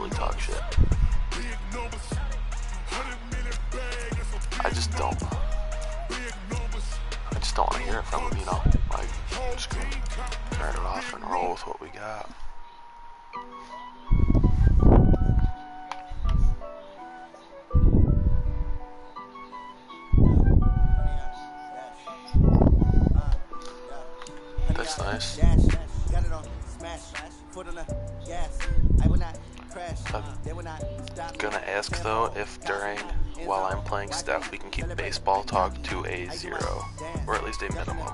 really talk shit. I just don't want to hear it from him, you know? Like, I'm just gonna turn it off and roll with what we got. That's nice. I'm gonna ask though if while I'm playing Steph, we can keep baseball talk to a 0, or at least a minimum.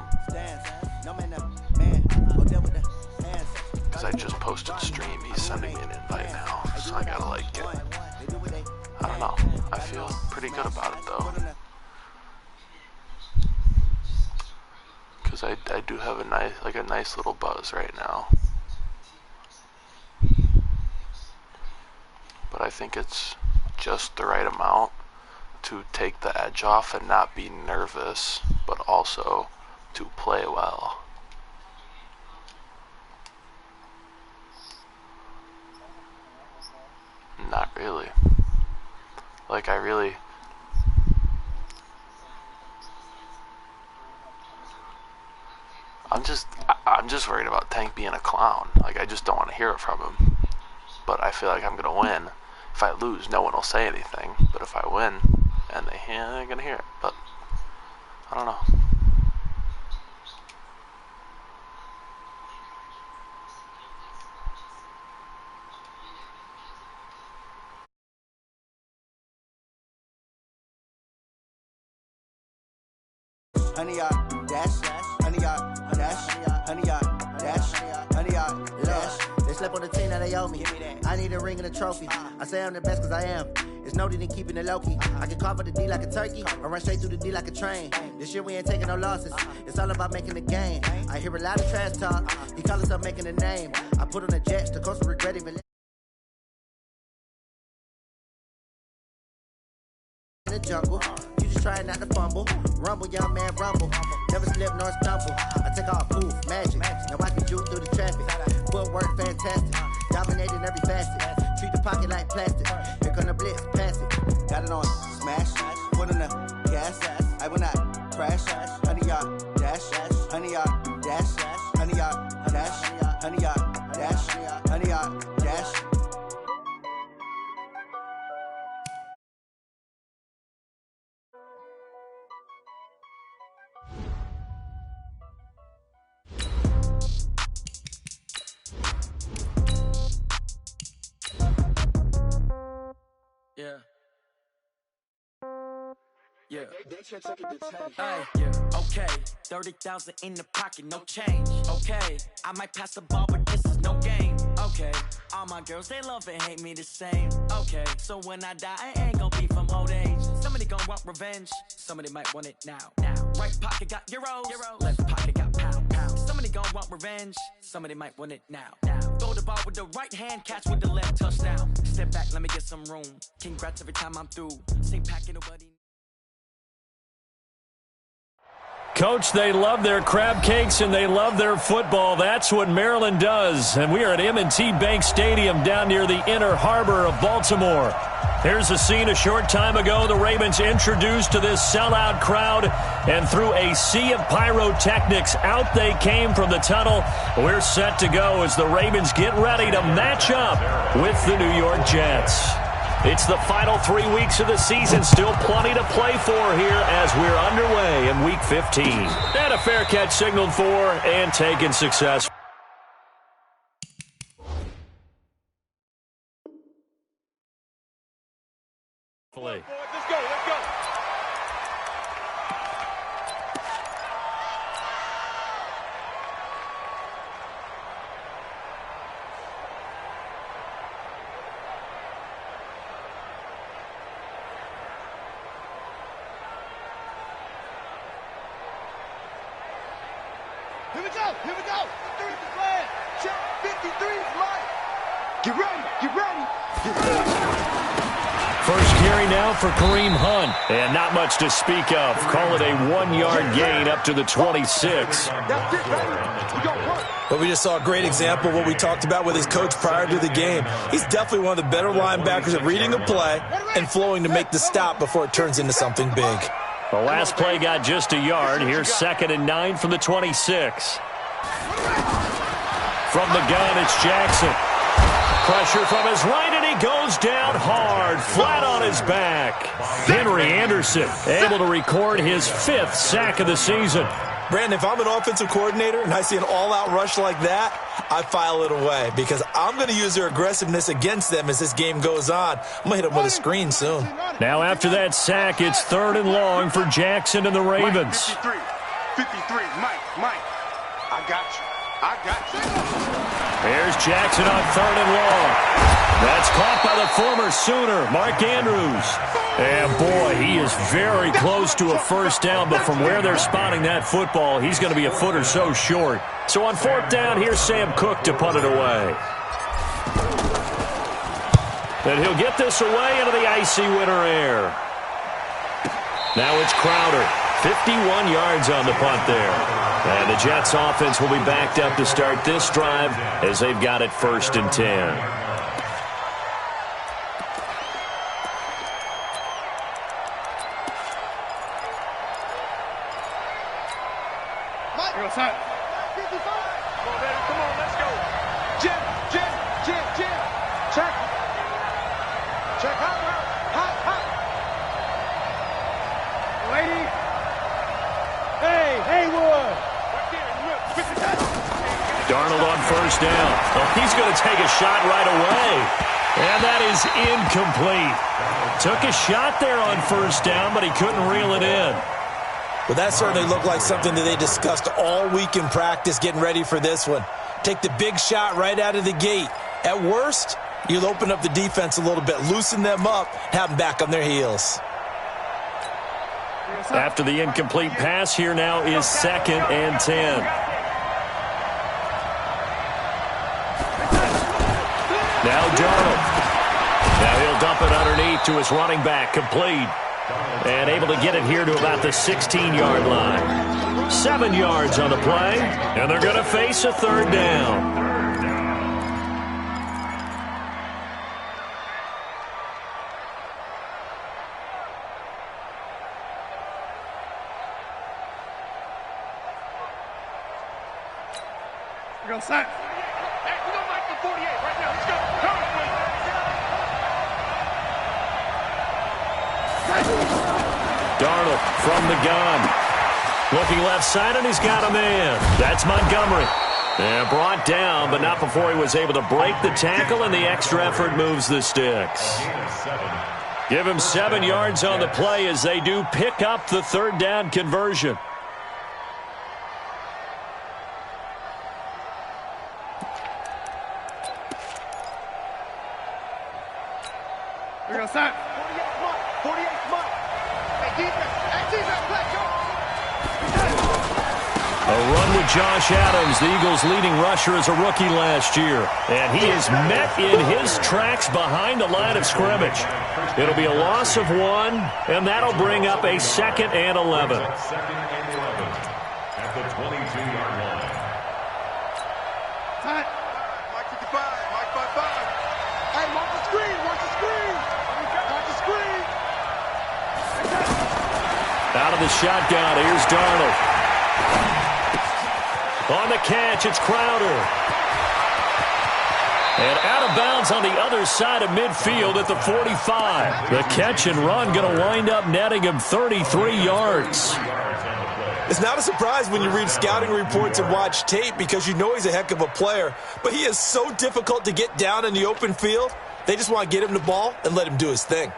Because I just posted stream, he's sending me an invite now, so I gotta like get. I don't know. I feel pretty good about it though. Because I do have a nice little buzz right now. But I think it's just the right amount to take the edge off and not be nervous, but also to play well. Not really. Like, I'm just worried about Tank being a clown. Like, I just don't want to hear it from him. But I feel like I'm gonna win. If I lose, no one will say anything. But if I win, and they're gonna hear it. But I don't know. Honey yard dash, honey yard dash, honey yard dash, honey yard dash. They slept on the team that they owe me. I need a ring and a trophy. I say I'm the best cause I am. It's no need in keeping it low key. I can carve up the D like a turkey or run straight through the D like a train. This year we ain't taking no losses. It's all about making the game. I hear a lot of trash talk. He call himself making a name. I put on the jets, the coast will regret even in the jungle. You just trying not to fumble. Rumble, young man, rumble. Never slip nor stumble. I take off poof, magic. Now I can juke through the traffic. Footwork fantastic. Dominating every facet. Treat the pocket like plastic. Here come the blitz, pass it. Got it on smash. Put on the gas. I will not crash. Honey yard dash. Honey yard dash. Honey yard dash. Honey yard dash. Honey yard dash. Yeah. Yeah. Okay. 30,000 in the pocket, no change. Okay. I might pass the ball, but this is no game. Okay. All my girls, they love and hate me the same. Okay. So when I die, I ain't gonna be from old age. Somebody gonna want revenge. Somebody might want it now. Right pocket got euros. Left pocket got pound. Somebody gonna want revenge. Somebody might want it now. Throw the ball with the right hand, catch with the left, touchdown. Step back, let me get some room. Congrats every time I'm through. Same packet, nobody. Coach, they love their crab cakes and they love their football. That's what Maryland does. And we are at M&T Bank Stadium down near the inner harbor of Baltimore. Here's a scene a short time ago. The Ravens introduced to this sellout crowd, and through a sea of pyrotechnics, out they came from the tunnel. We're set to go as the Ravens get ready to match up with the New York Jets. It's the final 3 weeks of the season. Still plenty to play for here as we're underway in Week 15. And a fair catch signaled for and taken successfully. Let's go. Here we go. 3's the plan. Check. 53's mine. Get ready. First carry now for Kareem Hunt. And not much to speak of. Call it a 1-yard gain up to the 26. That's it, baby. We gonna work. But we just saw a great example of what we talked about with his coach prior to the game. He's definitely one of the better linebackers at reading a play and flowing to make the stop before it turns into something big. The last play got just a yard. Here's 2nd and 9 from the 26. From the gun, it's Jackson. Pressure from his right, and he goes down hard, flat on his back. Henry Anderson able to record his 5th sack of the season. Brandon, if I'm an offensive coordinator and I see an all-out rush like that, I file it away because I'm going to use their aggressiveness against them as this game goes on. I'm going to hit them with a screen soon. Now after that sack, it's 3rd and long for Jackson and the Ravens. 53, Mike, I got you. There's Jackson on 3rd and long. That's caught by the former Sooner, Mark Andrews. And boy, he is very close to a first down, but from where they're spotting that football, he's going to be a foot or so short. So on 4th down, here's Sam Cook to punt it away. And he'll get this away into the icy winter air. Now it's Crowder. 51 yards on the punt there. And the Jets offense will be backed up to start this drive as they've got it 1st and 10. Come on, baby. Come on, let's go. Jim. Check. Hot. Lady. Hey, Haywood. Darnold on 1st down. Oh, he's going to take a shot right away. And that is incomplete. Took a shot there on 1st down, but he couldn't reel it in. Well, that certainly looked like something that they discussed all week in practice getting ready for this one. Take the big shot right out of the gate. At worst, you'll open up the defense a little bit, loosen them up, have them back on their heels. After the incomplete pass, here now is 2nd and 10. Now Darnold. Now he'll dump it underneath to his running back, complete. And able to get it here to about the 16-yard line. 7 yards on the play, and they're going to face a 3rd down. We're going to sack. Hey, we're going to make the 48 right now. Let's go. Darnold from the gun. Looking left side, and he's got a man. That's Montgomery. And brought down, but not before he was able to break the tackle, and the extra effort moves the sticks. Give him 7 yards on the play as they do pick up the 3rd down conversion. We're going to sack. 48 Mike. Hey, defense, play, go. A run with Josh Adams, the Eagles' leading rusher as a rookie last year. And he is met in his tracks behind the line of scrimmage. It'll be a loss of 1, and that'll bring up a 2nd and 11. At the 22-yard line. Tight. Mike 55, Mike 55. Hey, watch the screen. Out of the shotgun, here's Darnold. On the catch, it's Crowder. And out of bounds on the other side of midfield at the 45. The catch and run going to wind up netting him 33 yards. It's not a surprise when you read scouting reports and watch tape because you know he's a heck of a player. But he is so difficult to get down in the open field. They just want to get him the ball and let him do his thing.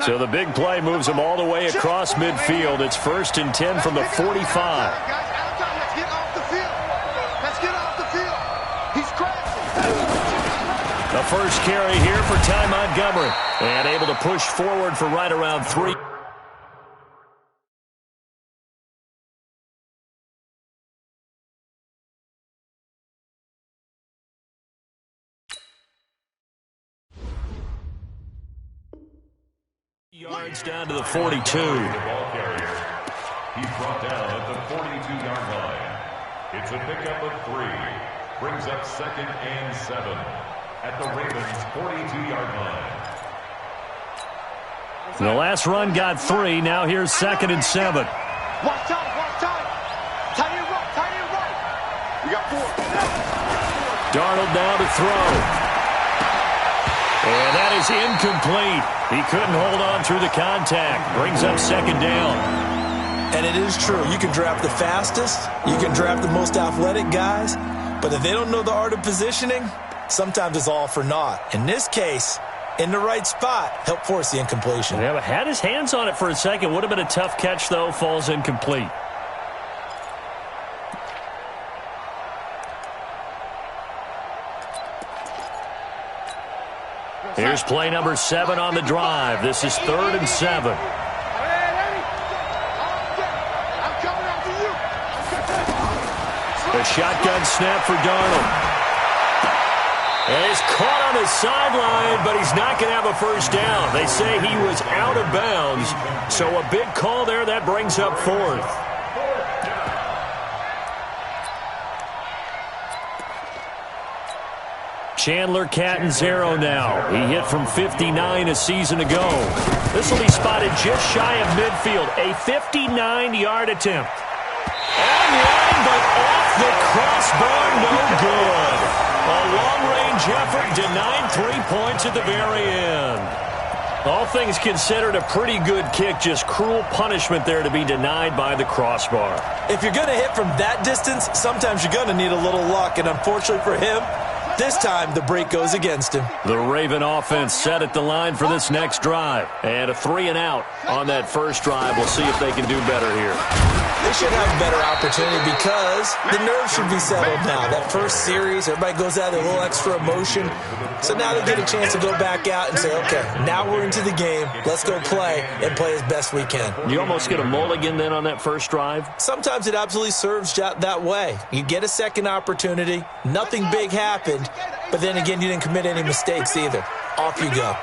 So the big play moves him all the way across midfield. It's 1st and 10 from the 45. The first carry here for Ty Montgomery. And able to push forward for right around 3. Yards down to the 42. The ball carrier. He's brought down at the 42-yard line. It's a pickup of 3. Brings up 2nd and 7 at the Ravens' 42-yard line. The last run got 3. Now here's 2nd and 7. Watch time, watch time. Tight end right, tight end right. We got 4. Darnold now to throw. And that is incomplete. He couldn't hold on through the contact. Brings up 2nd down. And it is true. You can draft the fastest. You can draft the most athletic guys. But if they don't know the art of positioning, sometimes it's all for naught. In this case, in the right spot, help force the incompletion. Yeah, but had his hands on it for a second. Would have been a tough catch, though. Falls incomplete. Here's play number 7 on the drive. This is 3rd and 7. A shotgun snap for Darnold. And he's caught on the sideline, but he's not going to have a first down. They say he was out of bounds. So a big call there. That brings up 4th. Chandler Catanzaro now. He hit from 59 a season ago. This will be spotted just shy of midfield. A 59-yard attempt. Online, but off the crossbar, no good. A long-range effort denied 3 points at the very end. All things considered, a pretty good kick. Just cruel punishment there to be denied by the crossbar. If you're going to hit from that distance, sometimes you're going to need a little luck. And unfortunately for him, this time the break goes against him. The Raven offense set at the line for this next drive. And a 3-and-out on that first drive. We'll see if they can do better here. They should have a better opportunity because the nerves should be settled now. That first series, everybody goes out with a little extra emotion. So now they get a chance to go back out and say, okay, now we're into the game. Let's go play and play as best we can. You almost get a mulligan then on that first drive? Sometimes it absolutely serves that way. You get a second opportunity. Nothing big happened. But then again, you didn't commit any mistakes either. Off you go.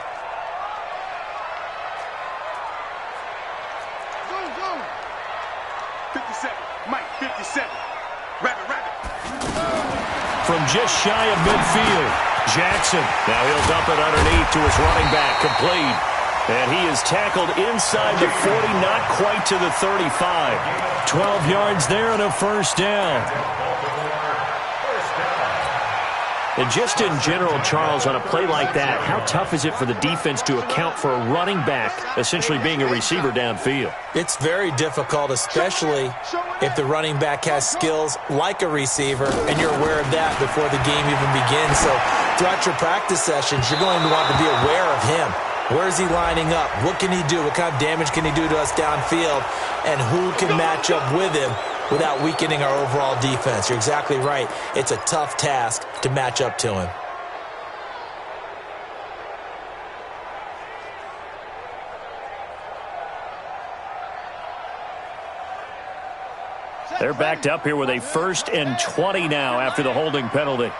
From just shy of midfield, Jackson. Now he'll dump it underneath to his running back, complete. And he is tackled inside the 40, not quite to the 35. 12 yards there and a first down. And just in general, Charles, on a play like that, how tough is it for the defense to account for a running back essentially being a receiver downfield? It's very difficult, especially if the running back has skills like a receiver, and you're aware of that before the game even begins. So throughout your practice sessions, you're going to want to be aware of him. Where is he lining up? What can he do? What kind of damage can he do to us downfield? And who can match up with him without weakening our overall defense? You're exactly right. It's a tough task to match up to him. They're backed up here with a 1st and 20 now after the holding penalty.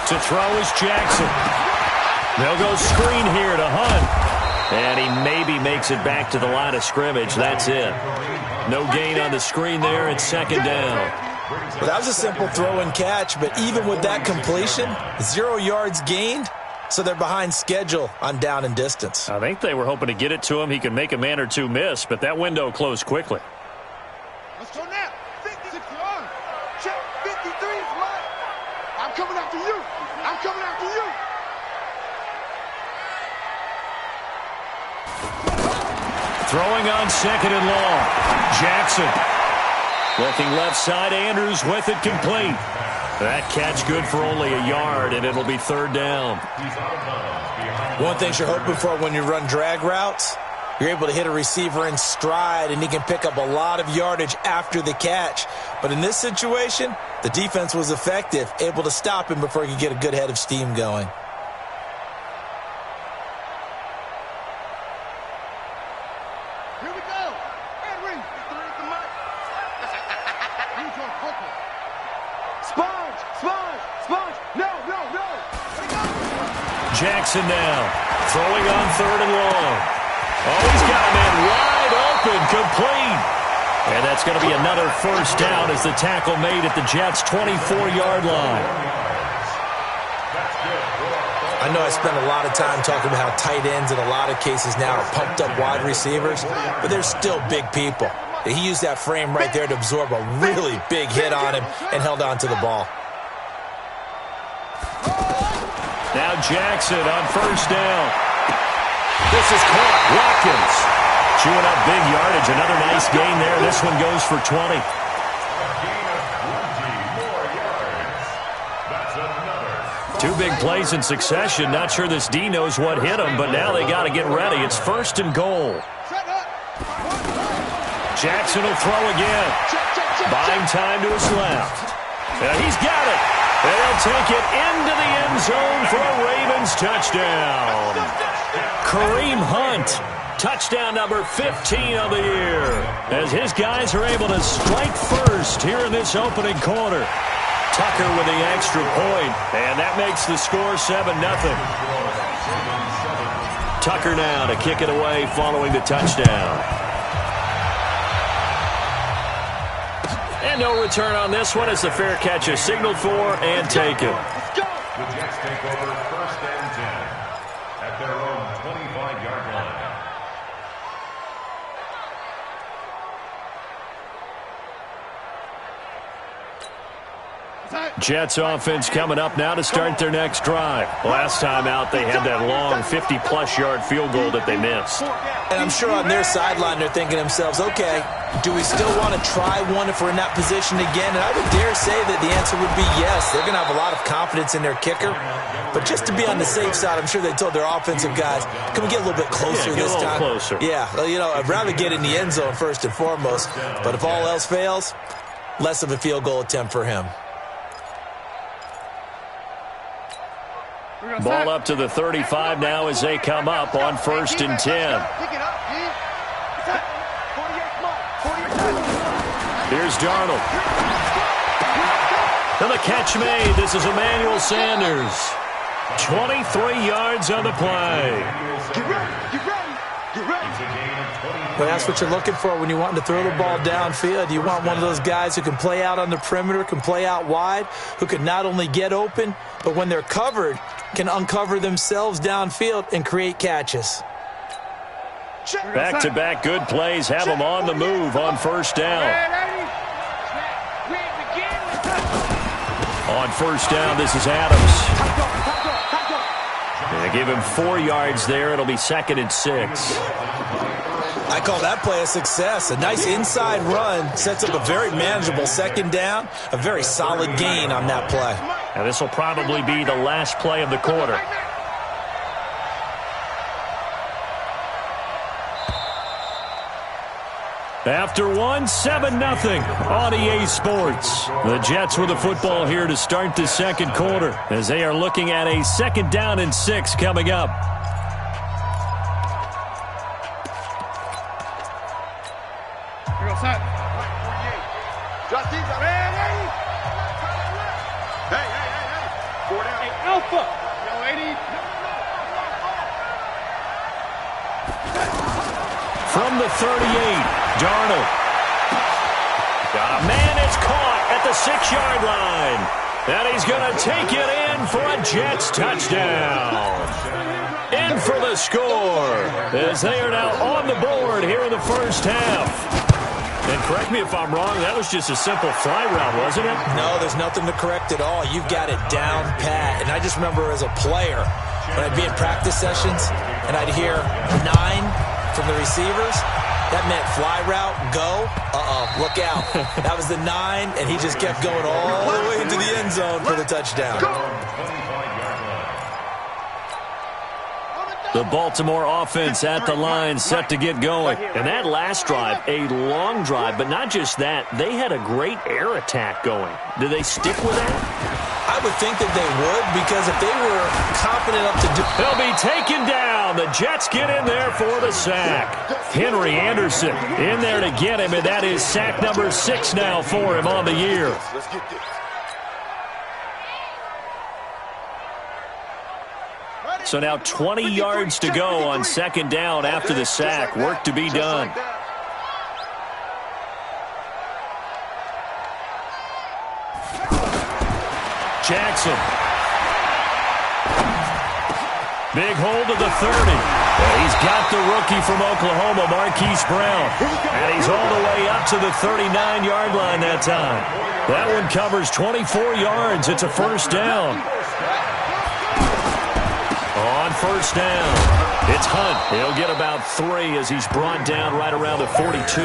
To throw is Jackson. They'll go screen here to Hunt. And he maybe makes it back to the line of scrimmage. That's it. No gain on the screen there. It's 2nd down. Well, that was a simple throw and catch, but even with that completion, 0 yards gained, so they're behind schedule on down and distance. I think they were hoping to get it to him. He could make a man or two miss, but that window closed quickly. Let's go now. 56 yards. Check. 53 is mine. I'm coming after you. I'm coming after you. Throwing on 2nd and long. Jackson. Looking left side. Andrews with it, complete. That catch good for only a yard, and it'll be 3rd down. One thing you're hoping for when you run drag routes, you're able to hit a receiver in stride, and he can pick up a lot of yardage after the catch. But in this situation, the defense was effective, able to stop him before he could get a good head of steam going. Here we go. Henry. Sponge. Sponge. Sponge. No, no, no. Jackson now throwing on 3rd and long. Oh, he's got a man wide open, complete. And that's going to be another first down as the tackle made at the Jets' 24-yard line. I know I spent a lot of time talking about how tight ends in a lot of cases now are pumped up wide receivers, but they're still big people. He used that frame right there to absorb a really big hit on him and held on to the ball. Now Jackson on first down. This is caught. Watkins chewing up big yardage. Another nice gain there. This one goes for 20. Two big plays in succession. Not sure this D knows what hit him, but now they got to get ready. It's first and goal. Jackson will throw again. Buying time to his left. And he's got it. And he'll take it into the end zone for a Ravens touchdown. Kareem Hunt, touchdown number 15 of the year, as his guys are able to strike first here in this opening quarter. Tucker with the extra point, and that makes the score 7-0. Tucker now to kick it away following the touchdown. And no return on this one as the fair catch is signaled for and taken. The Jets take over first and 10 at their own 25-yard line. Jets offense coming up now to start their next drive. Last time out, they had that long 50-plus yard field goal that they missed. And I'm sure on their sideline they're thinking to themselves, okay, do we still want to try one if we're in that position again? And I would dare say that the answer would be yes. They're going to have a lot of confidence in their kicker. But just to be on the safe side, I'm sure they told their offensive guys, can we get a little bit closer this time? Closer. Yeah, well, you know, I'd rather get in the end zone first and foremost. But if all else fails, less of a field goal attempt for him. Ball up to the 35 now as they come up on first and 10. Here's Darnold. And the catch made. This is Emmanuel Sanders. 23 yards on the play. Well, that's what you're looking for when you're wanting to throw the ball downfield. You want one of those guys who can play out on the perimeter, can play out wide, who can not only get open, but when they're covered, can uncover themselves downfield and create catches. Back-to-back good plays have them on the move on first down. On first down, this is Adams. They give him 4 yards there. It'll be 2nd and 6. I call that play a success. A nice inside run sets up a very manageable second down. A very solid gain on that play. And this will probably be the last play of the quarter. After one, 7-0 on EA Sports. The Jets with the football here to start the second quarter as they are looking at a 2nd down and 6 coming up. From the 38, Darnold. Got a man that's caught at the 6-yard line. And he's going to take it in for a Jets touchdown. In for the score as they are now on the board here in the first half. And correct me if I'm wrong, that was just a simple fly route, wasn't it? No, there's nothing to correct at all. You've got it down pat. And I just remember as a player, when I'd be in practice sessions and I'd hear 9 from the receivers, that meant fly route, go, look out. That was the 9, and he just kept going all the way into the end zone for the touchdown. The Baltimore offense at the line set to get going. And that last drive, a long drive, but not just that, they had a great air attack going. Do they stick with that? I would think that they would, because if they were confident enough to do... They'll be taken down. The Jets get in there for the sack. Henry Anderson in there to get him, and that is sack number 6 now for him on the year. Let's get this. So now 20 yards to go on second down after the sack. Work to be done. Jackson. Big hold of the 30. And he's got the rookie from Oklahoma, Marquise Brown. And he's all the way up to the 39-yard line that time. That one covers 24 yards. It's a first down. On first down, it's Hunt. He'll get about 3 as he's brought down right around the 42.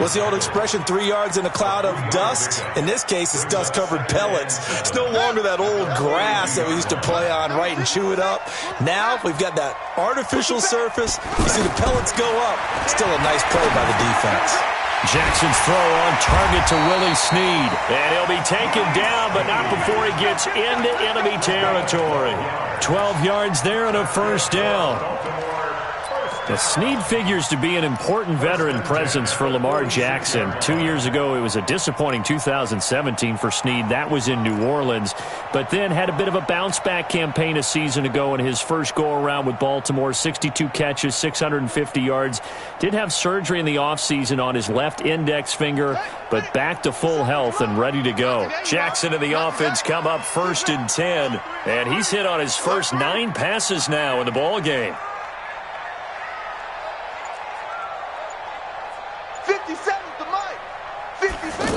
What's the old expression, 3 yards in a cloud of dust? In this case, it's dust-covered pellets. It's no longer that old grass that we used to play on, right, and chew it up. Now we've got that artificial surface. You see the pellets go up. Still a nice play by the defense. Jackson's throw on target to Willie Snead. And he'll be taken down, but not before he gets into enemy territory. 12 yards there and a first down. The Snead figures to be an important veteran presence for Lamar Jackson. 2 years ago, it was a disappointing 2017 for Snead. That was in New Orleans, but then had a bit of a bounce-back campaign a season ago in his first go-around with Baltimore. 62 catches, 650 yards. Did have surgery in the offseason on his left index finger, but back to full health and ready to go. Jackson and the offense come up 1st and 10, and he's hit on his first 9 passes now in the ball game. 57 to Mike. 56.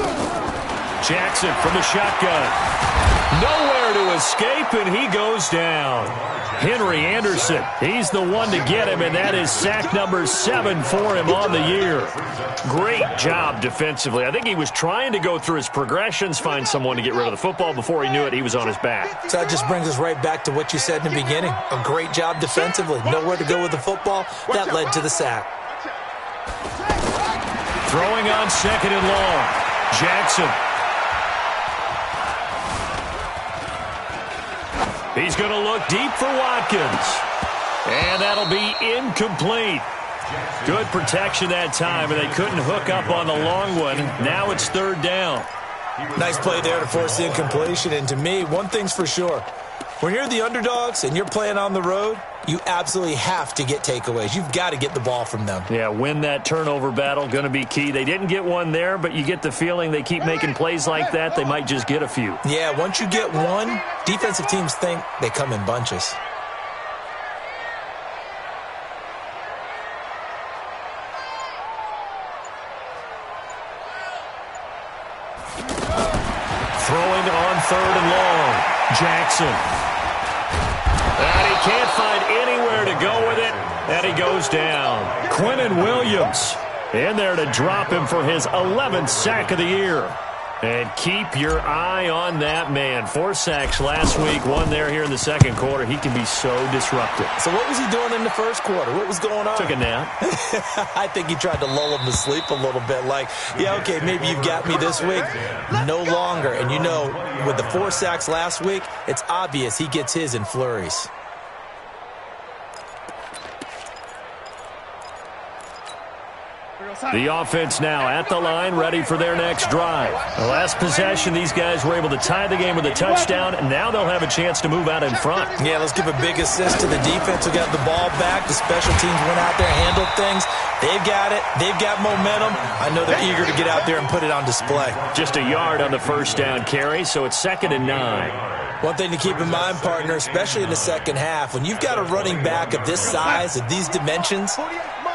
Jackson from the shotgun. Nowhere to escape, and he goes down. Henry Anderson, he's the one to get him, and that is sack number 7 for him on the year. Great job defensively. I think he was trying to go through his progressions, find someone to get rid of the football. Before he knew it, he was on his back. So that just brings us right back to what you said in the beginning. A great job defensively. Nowhere to go with the football. That led to the sack. Throwing on 2nd and long. Jackson. He's going to look deep for Watkins. And that'll be incomplete. Good protection that time, and they couldn't hook up on the long one. Now it's 3rd down. Nice play there to force the incompletion. And to me, one thing's for sure. When you're the underdogs and you're playing on the road, you absolutely have to get takeaways. You've got to get the ball from them. Yeah, win that turnover battle, going to be key. They didn't get one there, but you get the feeling they keep making plays like that, they might just get a few. Yeah, once you get one, defensive teams think they come in bunches. Throwing on 3rd and long. Jackson. And he can't find anywhere to go with it, and he goes down. Quinnen Williams in there to drop him for his 11th sack of the year. And keep your eye on that man. 4 sacks last week, 1 there here in the second quarter. He can be so disruptive. So what was he doing in the first quarter? What was going on? Took a nap. I think he tried to lull him to sleep a little bit. Like, yeah, okay, maybe you've got me this week. No longer. And you know, with the 4 sacks last week, it's obvious he gets his in flurries. The offense now at the line, ready for their next drive. The last possession, these guys were able to tie the game with a touchdown, and now they'll have a chance to move out in front. Yeah, let's give a big assist to the defense who got the ball back. The special teams went out there, handled things. They've got it. They've got momentum. I know they're eager to get out there and put it on display. Just a yard on the first down carry, so it's 2nd and 9. One thing to keep in mind, partner, especially in the second half, when you've got a running back of this size, of these dimensions,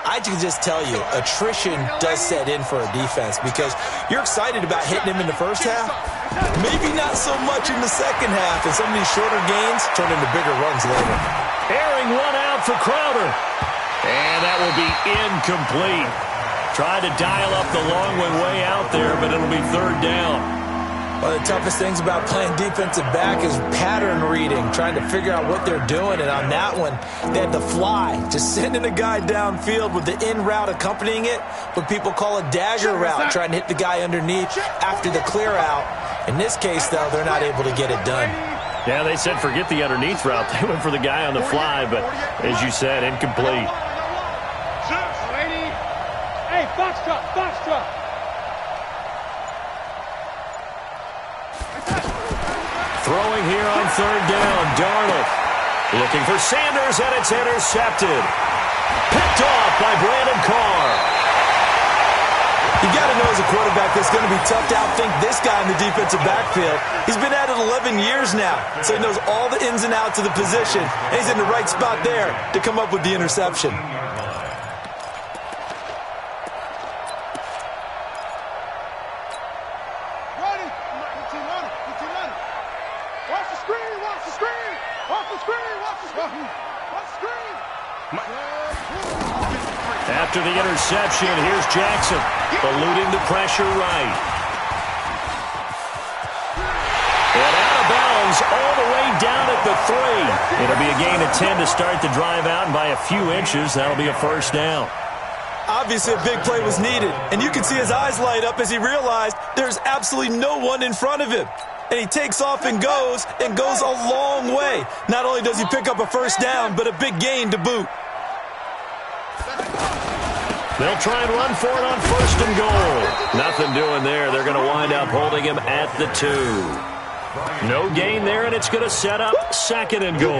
I can just tell you, attrition does set in for a defense because you're excited about hitting him in the first half. Maybe not so much in the second half, and some of these shorter gains turn into bigger runs later. Airing one out for Crowder. And that will be incomplete. Tried to dial up the long one way out there, but it'll be 3rd down. One of the toughest things about playing defensive back is pattern reading, trying to figure out what they're doing. And on that one, they had the fly, just sending a guy downfield with the in route accompanying it, what people call a dagger route, trying to hit the guy underneath after the clear out. In this case, though, they're not able to get it done. Yeah, they said forget the underneath route. They went for the guy on the fly, but as you said, incomplete. Hey, foxtrot, foxtrot. Throwing here on third down, Darnold. Looking for Sanders, and it's intercepted. Picked off by Brandon Carr. You got to know as a quarterback it's going to be tough to outthink this guy in the defensive backfield. He's been at it 11 years now, so he knows all the ins and outs of the position, and he's in the right spot there to come up with the interception. After the interception, here's Jackson, eluding the pressure right. And out of bounds all the way down at the 3. It'll be a gain of 10 to start the drive out, and by a few inches, that'll be a first down. Obviously, a big play was needed, and you can see his eyes light up as he realized there's absolutely no one in front of him. And he takes off and goes a long way. Not only does he pick up a first down, but a big gain to boot. They'll try and run for it on first and goal. Nothing doing there. They're going to wind up holding him at the 2. No gain there, and it's going to set up second and goal.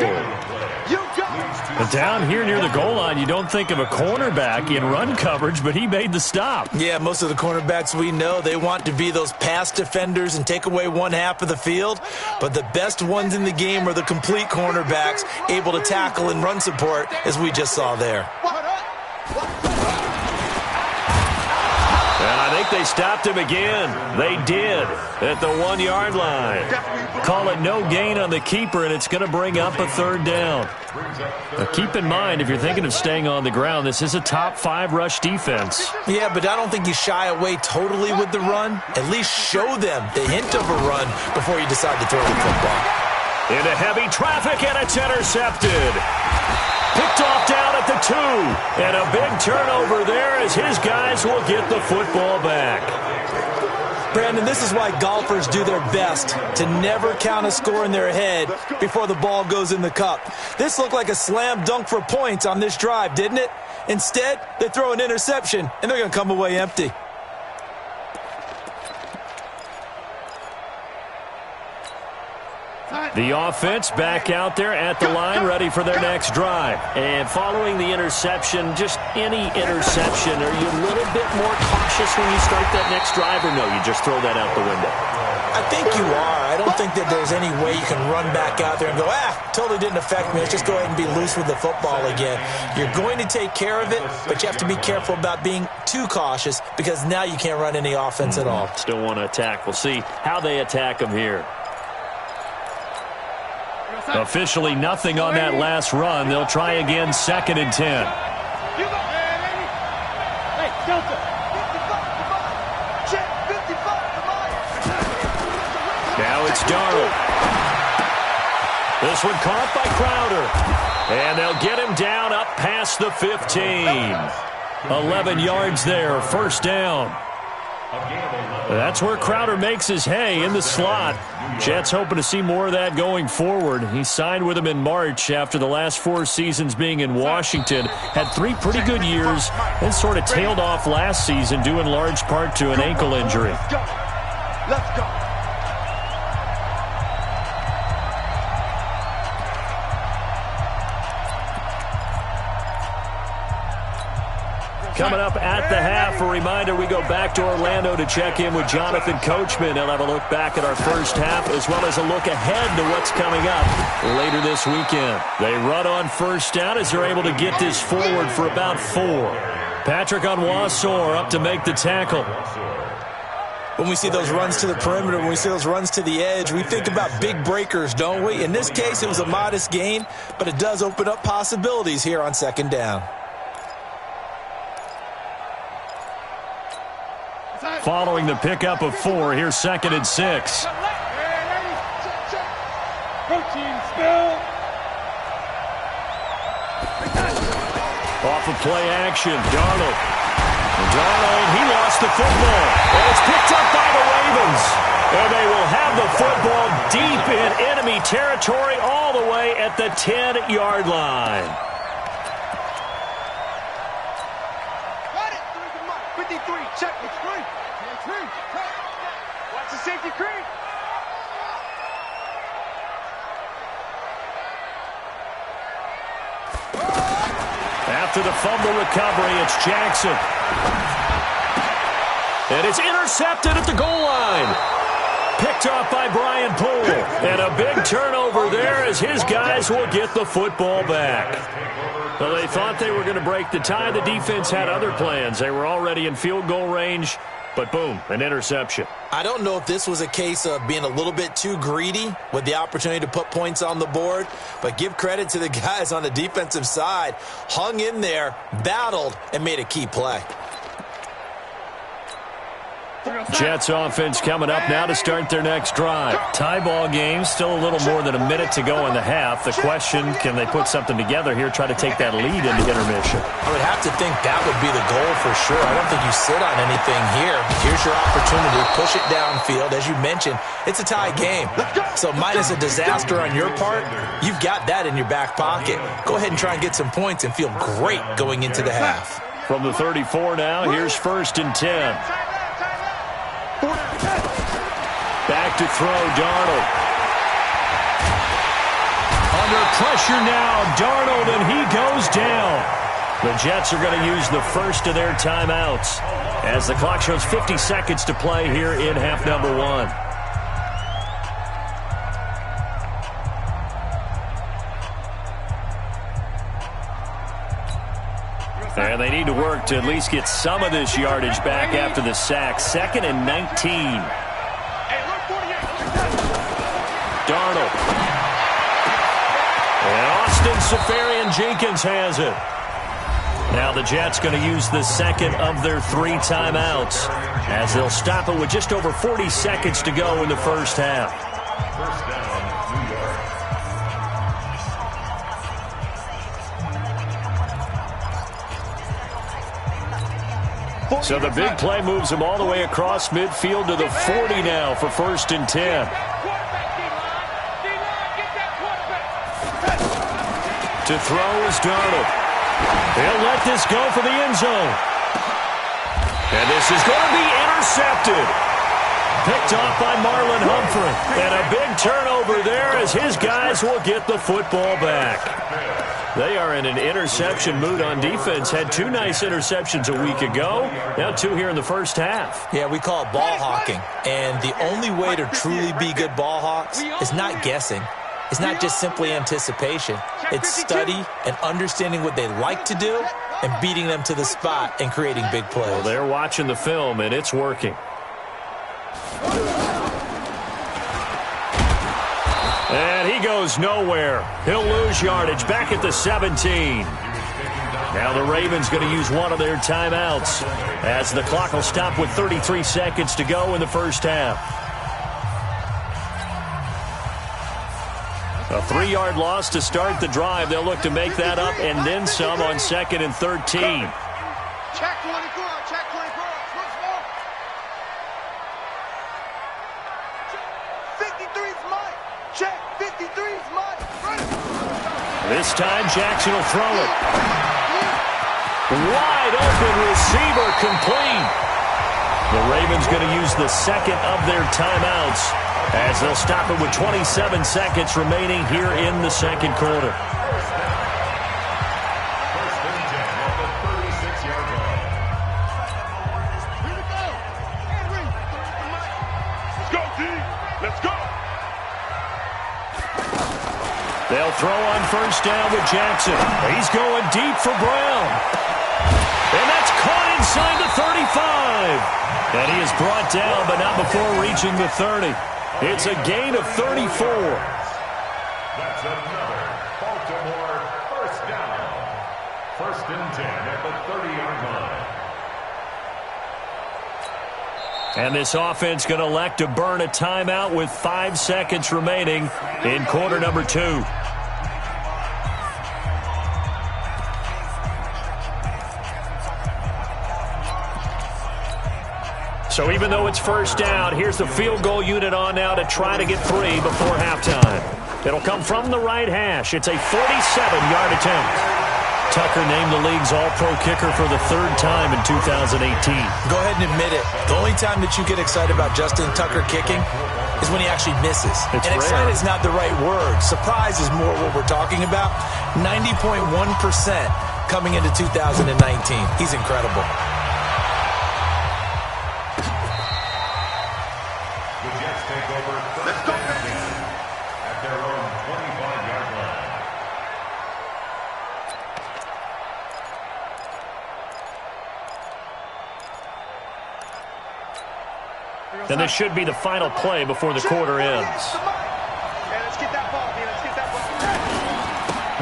But down here near the goal line, you don't think of a cornerback in run coverage, but he made the stop. Yeah, most of the cornerbacks we know, they want to be those pass defenders and take away one half of the field. But the best ones in the game are the complete cornerbacks, able to tackle and run support, as we just saw there. And I think they stopped him again. They did at the 1-yard line. Call it no gain on the keeper, and it's going to bring up a third down. Now keep in mind, if you're thinking of staying on the ground, this is a top 5 rush defense. Yeah, but I don't think you shy away totally with the run. At least show them the hint of a run before you decide to throw the football. Into heavy traffic, and it's intercepted. Picked off down at the 2. And a big turnover there as his guys will get the football back. Brandon, this is why golfers do their best to never count a score in their head before the ball goes in the cup. This looked like a slam dunk for points on this drive, didn't it? Instead, they throw an interception, and they're going to come away empty. The offense back out there at the line, ready for their next drive. And following the interception, just any interception, are you a little bit more cautious when you start that next drive, or no, you just throw that out the window? I think you are. I don't think that there's any way you can run back out there and go, totally didn't affect me. Let's just go ahead and be loose with the football again. You're going to take care of it, but you have to be careful about being too cautious because now you can't run any offense at all. Still want to attack. We'll see how they attack them here. Officially nothing on that last run. They'll try again, 2nd and 10. Now it's Darnold. This one caught by Crowder. And they'll get him down up past the 15. 11 yards there, first down. That's where Crowder makes his hay, in the slot. Jets hoping to see more of that going forward. He signed with them in March after the last 4 seasons being in Washington. Had 3 pretty good years and sort of tailed off last season due in large part to an ankle injury. Let's go. Coming up at the half, a reminder, we go back to Orlando to check in with Jonathan Coachman. He'll have a look back at our first half as well as a look ahead to what's coming up later this weekend. They run on first down as they're able to get this forward for about 4. Patrick Onwuasor up to make the tackle. When we see those runs to the perimeter, when we see those runs to the edge, we think about big breakers, don't we? In this case, it was a modest gain, but it does open up possibilities here on 2nd down. Following the pickup of 4, here's 2nd and 6. Off of play action, Darnold. He lost the football. And it's picked up by the Ravens. And they will have the football deep in enemy territory all the way at the 10-yard line. 53, check the screen. Watch the safety creep. after the fumble recovery, it's Jackson. And it's intercepted at the goal line. Picked off by Brian Poole. And a big turnover there as his guys will get the football back. Well, they thought they were going to break the tie. The defense had other plans. They were already in field goal range, but boom, an interception. I don't know if this was a case of being a little bit too greedy with the opportunity to put points on the board, but give credit to the guys on the defensive side. Hung in there, battled, and made a key play. Jets offense coming up now to start their next drive. Tie ball game, still a little more than a minute to go in the half. The question, can they put something together here, try to take that lead into intermission? I would have to think that would be the goal for sure. I don't think you sit on anything here. Here's your opportunity. Push it downfield. As you mentioned, it's a tie game. So minus a disaster on your part, you've got that in your back pocket. Go ahead and try and get some points and feel great going into the half. From the 34 now, here's 1st and 10. Back to throw, Darnold. Under pressure now, Darnold, and he goes down. The Jets are going to use the first of their timeouts as the clock shows 50 seconds to play here in half number 1. And they need to work to at least get some of this yardage back after the sack. 2nd and 19. Darnold. And Austin Seferian-Jenkins has it. Now the Jets going to use the second of their 3 timeouts as they'll stop it with just over 40 seconds to go in the first half. So the big play moves them all the way across midfield to the 40 now for 1st and 10. To throw is Darnold. He'll let this go for the end zone. And this is going to be intercepted. Picked off by Marlon Humphrey. And a big turnover there as his guys will get the football back. They are in an interception mood on defense. Had 2 nice interceptions a week ago. Now 2 here in the first half. Yeah, we call it ball hawking. And the only way to truly be good ball hawks is not guessing. It's not just simply anticipation. It's study and understanding what they like to do and beating them to the spot and creating big plays. Well, they're watching the film, and it's working. And he goes nowhere. He'll lose yardage back at the 17. Now the Ravens going to use one of their timeouts as the clock will stop with 33 seconds to go in the first half. A 3-yard loss to start the drive. They'll look to make that up and then some on 2nd and 13. Check 24, check 24. Once more. 53's mine. Check 53's mine. This time Jackson will throw it. Wide open receiver complete. The Ravens going to use the second of their timeouts as they'll stop it with 27 seconds remaining here in the second quarter. Let's go. They'll throw on 1st down with Jackson. He's going deep for Brown. And that's caught inside the 35. And he is brought down, but not before reaching the 30. It's a gain of 34. That's another Baltimore first down. 1st and 10 at the 30-yard line. And this offense going to elect to burn a timeout with 5 seconds remaining in quarter number 2. So even though it's 1st down, here's the field goal unit on now to try to get 3 before halftime. It'll come from the right hash. It's a 47-yard attempt. Tucker named the league's all-pro kicker for the 3rd time in 2018. Go ahead and admit it. The only time that you get excited about Justin Tucker kicking is when he actually misses. It's and rare. excited is not the right word. Surprise is more what we're talking about. 90.1% coming into 2019. He's incredible. The Jets take over first and 10 at their own 25-yard line. And this should be the final play before the quarter ends. Let's get that ball, man. Let's get that ball.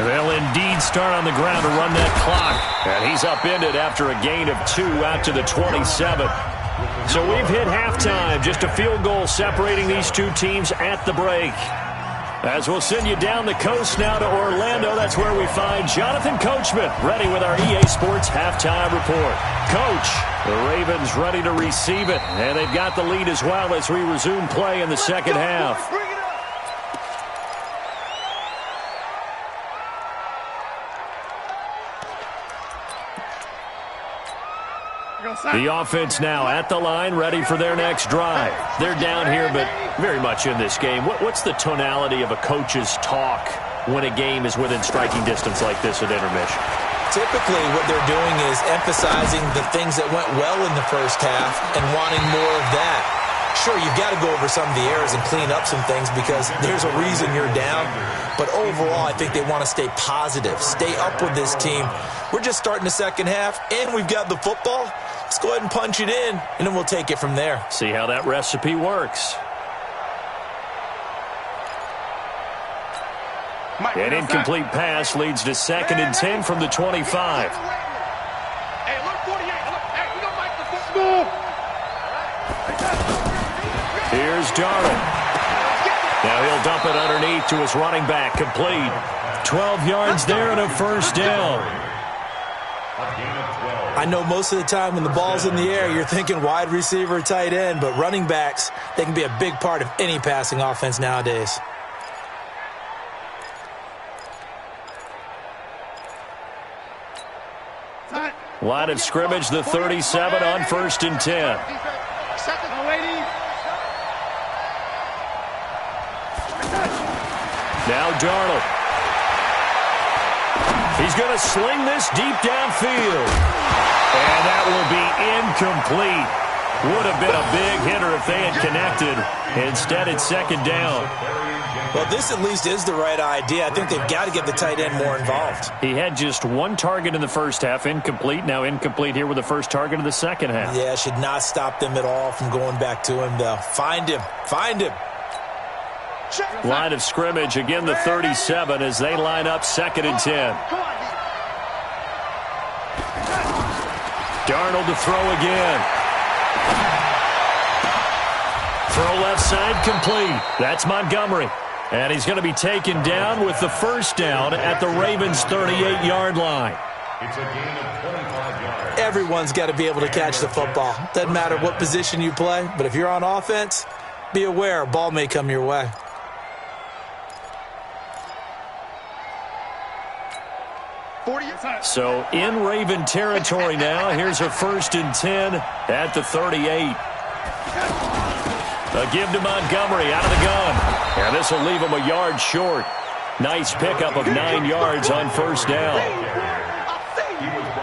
They'll indeed start on the ground to run that clock. And he's upended after a gain of 2 out to the 27. So we've hit halftime. Just a field goal separating these two teams at the break. As we'll send you down the coast now to Orlando, that's where we find Jonathan Coachman ready with our EA Sports halftime report. Coach, the Ravens ready to receive it, and they've got the lead as well as we resume play in the second half. Bring it up. The offense now at the line, ready for their next drive. They're down here, but very much in this game. What's the tonality of a coach's talk when a game is within striking distance like this at intermission? Typically, what they're doing is emphasizing the things that went well in the first half and wanting more of that. Sure, you've got to go over some of the errors and clean up some things because there's a reason you're down. But overall, I think they want to stay positive, stay up with this team. We're just starting the second half, and we've got the football. Let's go ahead and punch it in, and then we'll take it from there. See how that recipe works. An incomplete pass leads to 2nd and 10 from the 25. Hey, look, 48. Look, hey, we don't like the football. Here's Darnold. Now he'll dump it underneath to his running back. Complete. 12 yards there and a first down. I know most of the time when the ball's in the air, you're thinking wide receiver, tight end, but running backs, they can be a big part of any passing offense nowadays. Line of scrimmage, the 37 on 1st and 10. Now Darnold. He's going to sling this deep downfield. And that will be incomplete. Would have been a big hitter if they had connected. Instead, it's 2nd down. Well, this at least is the right idea. I think they've got to get the tight end more involved. He had just 1 target in the first half, incomplete. Now incomplete here with the first target of the second half. Yeah, should not stop them at all from going back to him, though. Find him. Find him. Line of scrimmage, again the 37 as they line up 2nd and 10. Darnold to throw again. Throw left side complete. That's Montgomery. And he's going to be taken down with the first down at the Ravens' 38-yard line. It's a gain of 25 yards. Everyone's got to be able to catch the football. Doesn't matter what position you play, but if you're on offense, be aware a ball may come your way. So in Raven territory now. Here's a 1st and 10 at the 38. A give to Montgomery out of the gun. And this will leave him a yard short. Nice pickup of 9 yards on first down.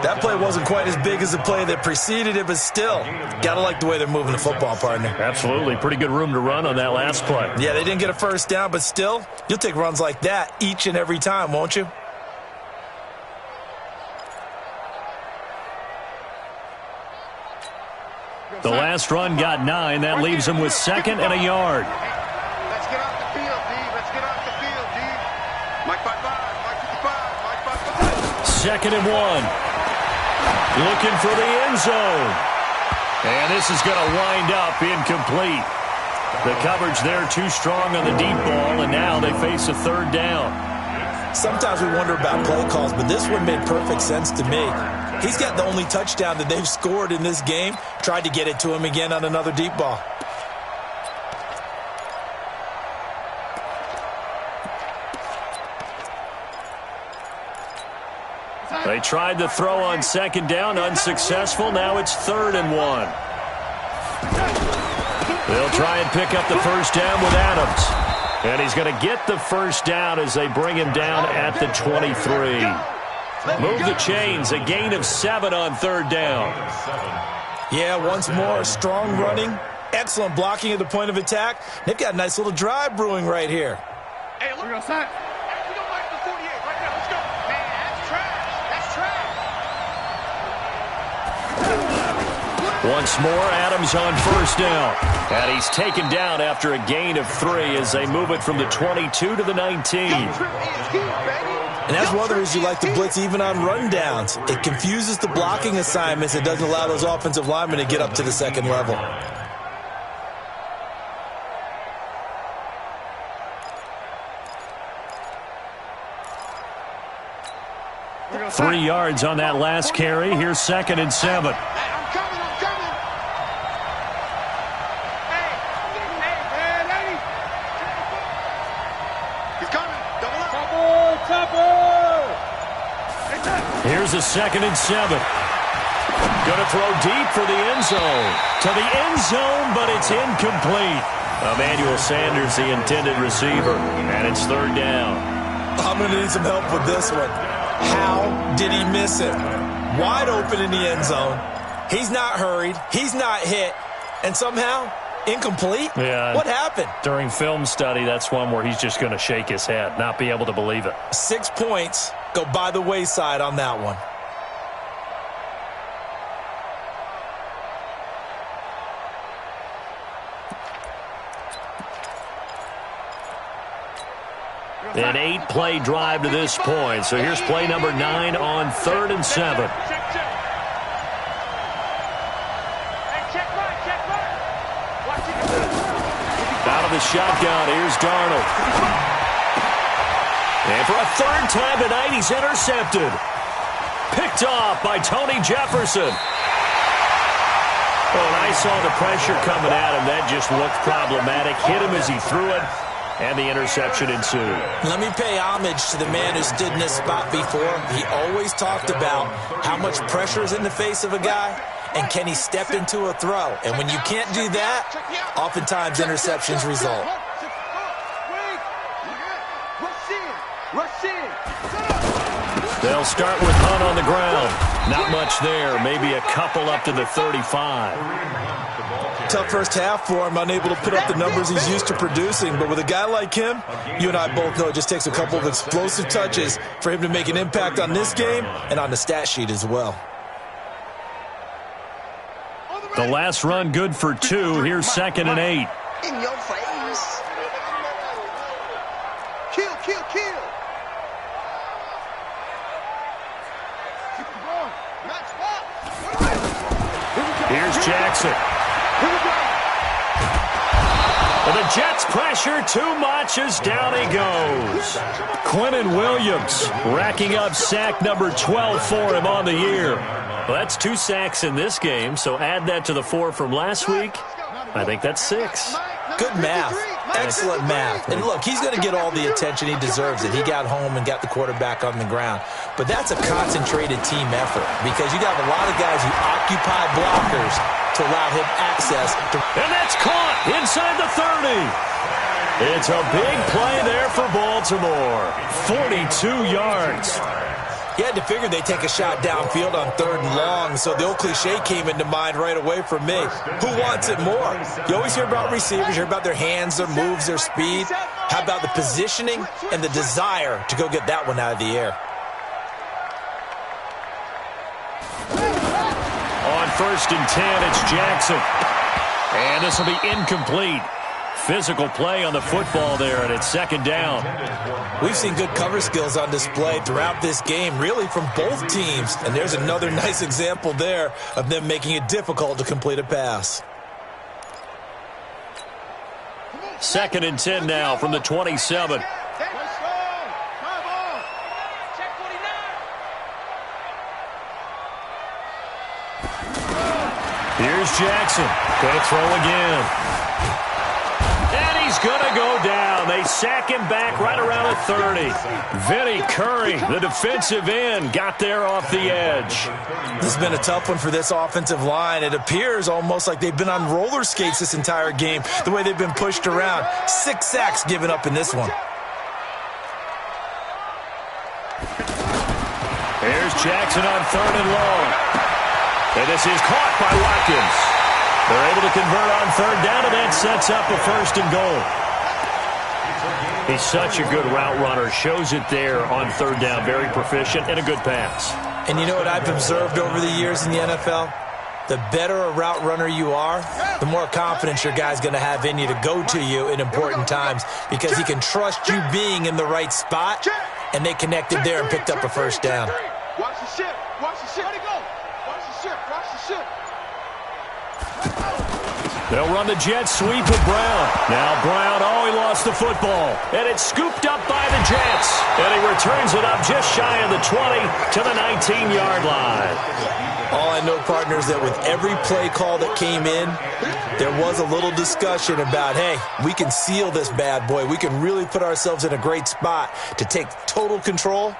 That play wasn't quite as big as the play that preceded it, but still, got to like the way they're moving the football, partner. Absolutely. Pretty good room to run on that last play. Yeah, they didn't get a first down, but still, you'll take runs like that each and every time, won't you? The last run got 9. That leaves him with 2nd and a yard. Let's get off the field, D. Let's get off the field, D. Mike 55, Mike 55, Mike 55. 2nd and 1. Looking for the end zone. And this is going to wind up incomplete. The coverage there too strong on the deep ball, and now they face a 3rd down. Sometimes we wonder about play calls, but this one made perfect sense to me. He's got the only touchdown that they've scored in this game. Tried to get it to him again on another deep ball. They tried the throw on 2nd down, unsuccessful. Now it's 3rd and 1. They'll try and pick up the first down with Adams. And he's going to get the first down as they bring him down at the 23. Move the chains. A gain of 7 on 3rd down. Yeah, once more, strong running, excellent blocking at the point of attack. They've got a nice little drive brewing right here. Hey, look outside. We don't like the 48 right now. Let's go. Man, that's trash. That's trash. Once more, Adams on 1st down. And he's taken down after a gain of 3 as they move it from the 22 to the 19. And that's one of the reasons you like to blitz even on rundowns. It confuses the blocking assignments. It doesn't allow those offensive linemen to get up to the second level. Three yards on that last carry. Here's 2nd and 7. I'm coming. Hey, lady. He's coming. Double up. Here's a 2nd and 7. Going to throw deep for the end zone. To the end zone, but it's incomplete. Emmanuel Sanders, the intended receiver. And it's 3rd down. I'm going to need some help with this one. How did he miss it? Wide open in the end zone. He's not hurried. He's not hit. And somehow, incomplete? Yeah. What happened? During film study, that's one where he's just going to shake his head, not be able to believe it. 6 points go by the wayside on that one. An 8-play drive to this point. So here's play number 9 on 3rd and 7. Out of the shotgun, here's Darnold. And for a 3rd time tonight, he's intercepted. Picked off by Tony Jefferson. Oh, and I saw the pressure coming at him. That just looked problematic. Hit him as he threw it. And the interception ensued. Let me pay homage to the man who stood in this spot before. He always talked about how much pressure is in the face of a guy, and can he step into a throw. And when you can't do that, oftentimes interceptions result. They'll start with Hunt on the ground. Not much there. Maybe a couple up to the 35. Tough first half for him, unable to put up the numbers he's used to producing. But with a guy like him, you and I both know it just takes a couple of explosive touches for him to make an impact on this game and on the stat sheet as well. The last run good for 2. Here's 2nd and 8. In your face. Kill. Here's Jackson. And the Jets pressure too much as down he goes. Quinnen Williams racking up sack number 12 for him on the year. Well, that's 2 sacks in this game, so add that to the 4 from last week. I think that's 6. Good math. Excellent math. And look, he's going to get all the attention he deserves. He got home and got the quarterback on the ground. But that's a concentrated team effort because you got a lot of guys who occupy blockers to allow him access. And that's caught inside the 30. It's a big play there for Baltimore. 42 yards. You had to figure they'd take a shot downfield on 3rd and long, so the old cliche came into mind right away for me. Who wants it more? You always hear about receivers, you hear about their hands, their moves, their speed. How about the positioning and the desire to go get that one out of the air? On 1st and 10, it's Jackson. And this will be incomplete. Physical play on the football there, and it's 2nd down. We've seen good cover skills on display throughout this game, really from both teams. And there's another nice example there of them making it difficult to complete a pass. 2nd and 10 now from the 27. Here's Jackson. Going to throw again. And he's going to go down. They sack him back right around the 30. Vinny Curry, the defensive end, got there off the edge. This has been a tough one for this offensive line. It appears almost like they've been on roller skates this entire game, the way they've been pushed around. 6 sacks given up in this one. Jackson on 3rd and long. And this is caught by Watkins. They're able to convert on 3rd down, and that sets up a 1st and goal. He's such a good route runner. Shows it there on 3rd down. Very proficient and a good pass. And you know what I've observed over the years in the NFL? The better a route runner you are, the more confidence your guy's going to have in you to go to you in important times because he can trust you being in the right spot, and they connected there and picked up a 1st down. Watch the ship. Watch the ship. Let it go. Watch the ship. Watch the ship. They'll run the jet sweep with Brown. Now Brown, he lost the football. And it's scooped up by the Jets. And he returns it up just shy of the 20 to the 19-yard line. All I know, partner, is that with every play call that came in, there was a little discussion about, hey, we can seal this bad boy. We can really put ourselves in a great spot to take total control,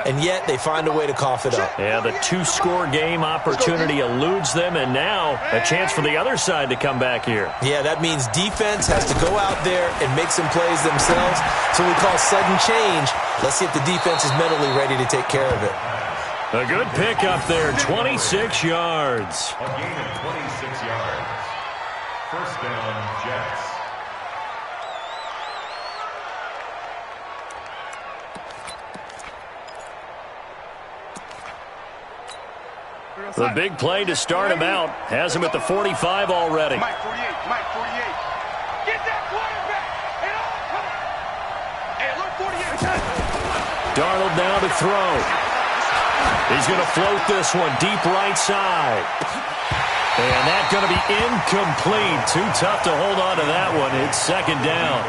and yet they find a way to cough it up. Yeah, the 2-score game opportunity eludes them, and now a chance for the other side to come back here. Yeah, that means defense has to go out there and make some plays themselves. So we call sudden change. Let's see if the defense is mentally ready to take care of it. A good pickup there, 26 yards. A gain of 26 yards. 1st down, Jets. The big play to start him out has him at the 45 already. Mike 48. Mike 48. Get that quarterback. Hey, look, 48. Darnold now to throw. He's going to float this one deep right side. And that's going to be incomplete. Too tough to hold on to that one. It's 2nd down.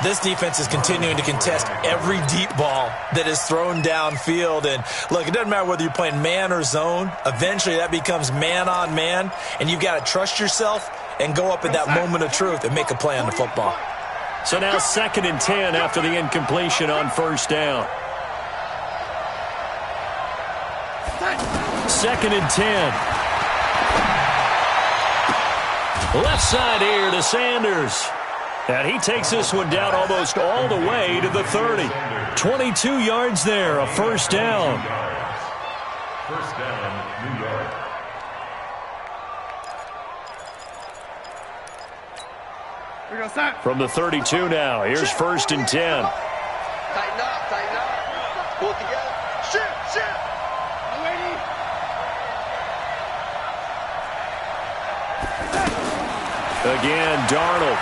This defense is continuing to contest every deep ball that is thrown downfield. And, look, it doesn't matter whether you're playing man or zone. Eventually that becomes man on man. And you've got to trust yourself and go up at that moment of truth and make a play on the football. So now 2nd and 10 after the incompletion on 1st down. 2nd and 10. Left side here to Sanders. And he takes this one down almost all the way to the 30. 22 yards there, a 1st down. 1st down, New York. From the 32 now, here's 1st and 10. Tighten up, tighten up. Pull it together. Shit. Again, Darnold.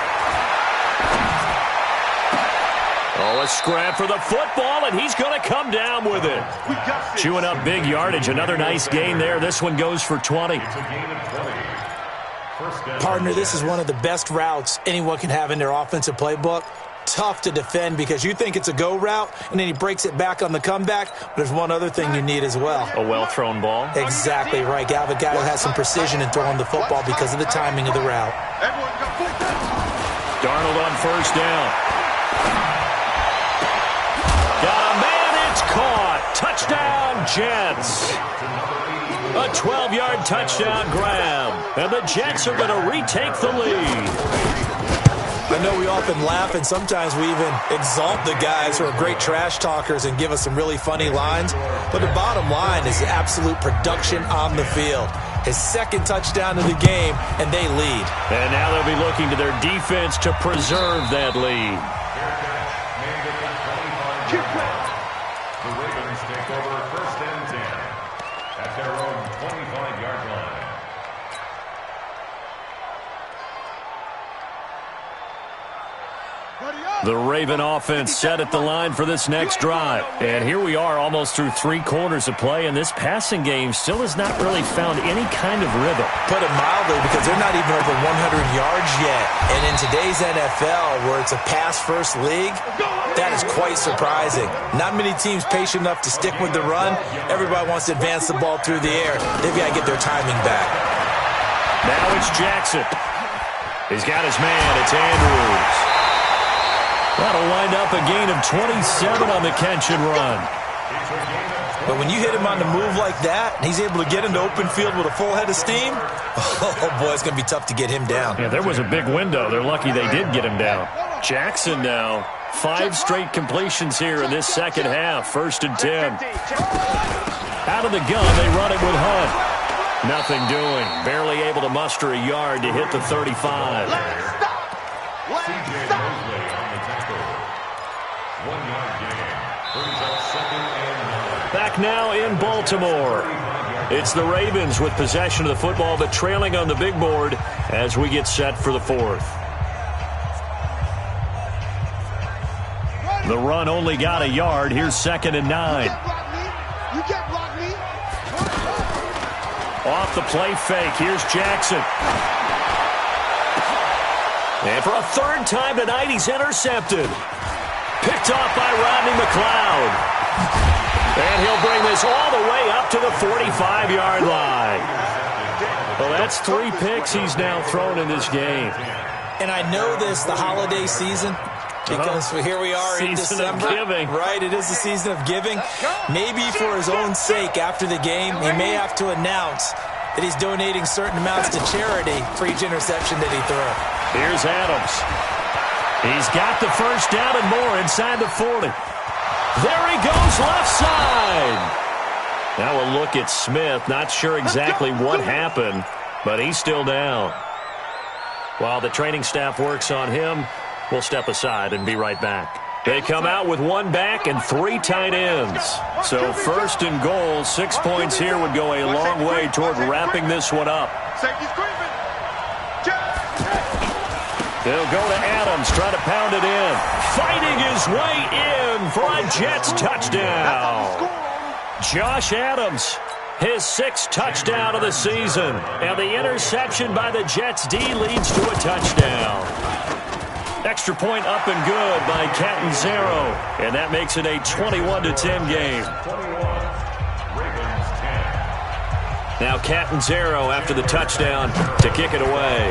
A scrap for the football, and he's going to come down with it. Chewing up big yardage. Another nice gain there. This one goes for 20. It's a gain of 20. Partner, this is one of the best routes anyone can have in their offensive playbook. Tough to defend because you think it's a go route, and then he breaks it back on the comeback. But there's one other thing you need as well. A well-thrown ball. Exactly right. You have a guy who has some precision in throwing the football because of the timing of the route. Darnold on 1st down. Got a man, it's caught. Touchdown, Jets. A 12-yard touchdown grab. And the Jets are going to retake the lead. I know we often laugh, and sometimes we even exalt the guys who are great trash talkers and give us some really funny lines. But the bottom line is absolute production on the field. His 2nd touchdown of the game, and they lead. And now they'll be looking to their defense to preserve that lead. The Ravens take over 1st and 10 at their own 25-yard line. The Raven offense set at the line for this next drive. And here we are almost through 3 quarters of play, and this passing game still has not really found any kind of rhythm. Put it mildly, because they're not even over 100 yards yet. And in today's NFL, where it's a pass-first league, that is quite surprising. Not many teams patient enough to stick with the run. Everybody wants to advance the ball through the air. They've got to get their timing back. Now it's Jackson. He's got his man. It's Andrews. That'll wind up a gain of 27 on the catch and run. But when you hit him on the move like that, and he's able to get into open field with a full head of steam, oh boy, it's going to be tough to get him down. Yeah, there was a big window. They're lucky they did get him down. Jackson now. 5 straight completions here in this second half. 1st and 10. Out of the gun, they run it with Hunt. Nothing doing. Barely able to muster a yard to hit the 35. C.J. Mosley on the tackle. 1-yard gain. Brings up 2nd and 9. Back now in Baltimore. It's the Ravens with possession of the football, but trailing on the big board as we get set for the 4th. The run only got a yard. Here's 2nd and 9. You can't block me. Off the play fake. Here's Jackson. And for a 3rd time tonight, he's intercepted. Picked off by Rodney McLeod. And he'll bring this all the way up to the 45-yard line. Well, that's 3 picks he's now thrown in this game. And I know this, the holiday season, because here we are in December. Season of giving. Right, it is the season of giving. Maybe for his own sake after the game, he may have to announce that he's donating certain amounts to charity for each interception that he threw. Here's Adams. He's got the first down and more inside the 40. There he goes, left side. Now a look at Smith. Not sure exactly what happened, but he's still down. While the training staff works on him, we'll step aside and be right back. They come out with 1 back and 3 tight ends. So 1st and goal, 6 points here would go a long way toward wrapping this one up. They'll go to Adams, try to pound it in. Fighting his way in for a Jets touchdown. Josh Adams, his 6th touchdown of the season. And the interception by the Jets D leads to a touchdown. Extra point up and good by Catanzaro. And that makes it a 21-10 game. Now Catanzaro after the touchdown to kick it away.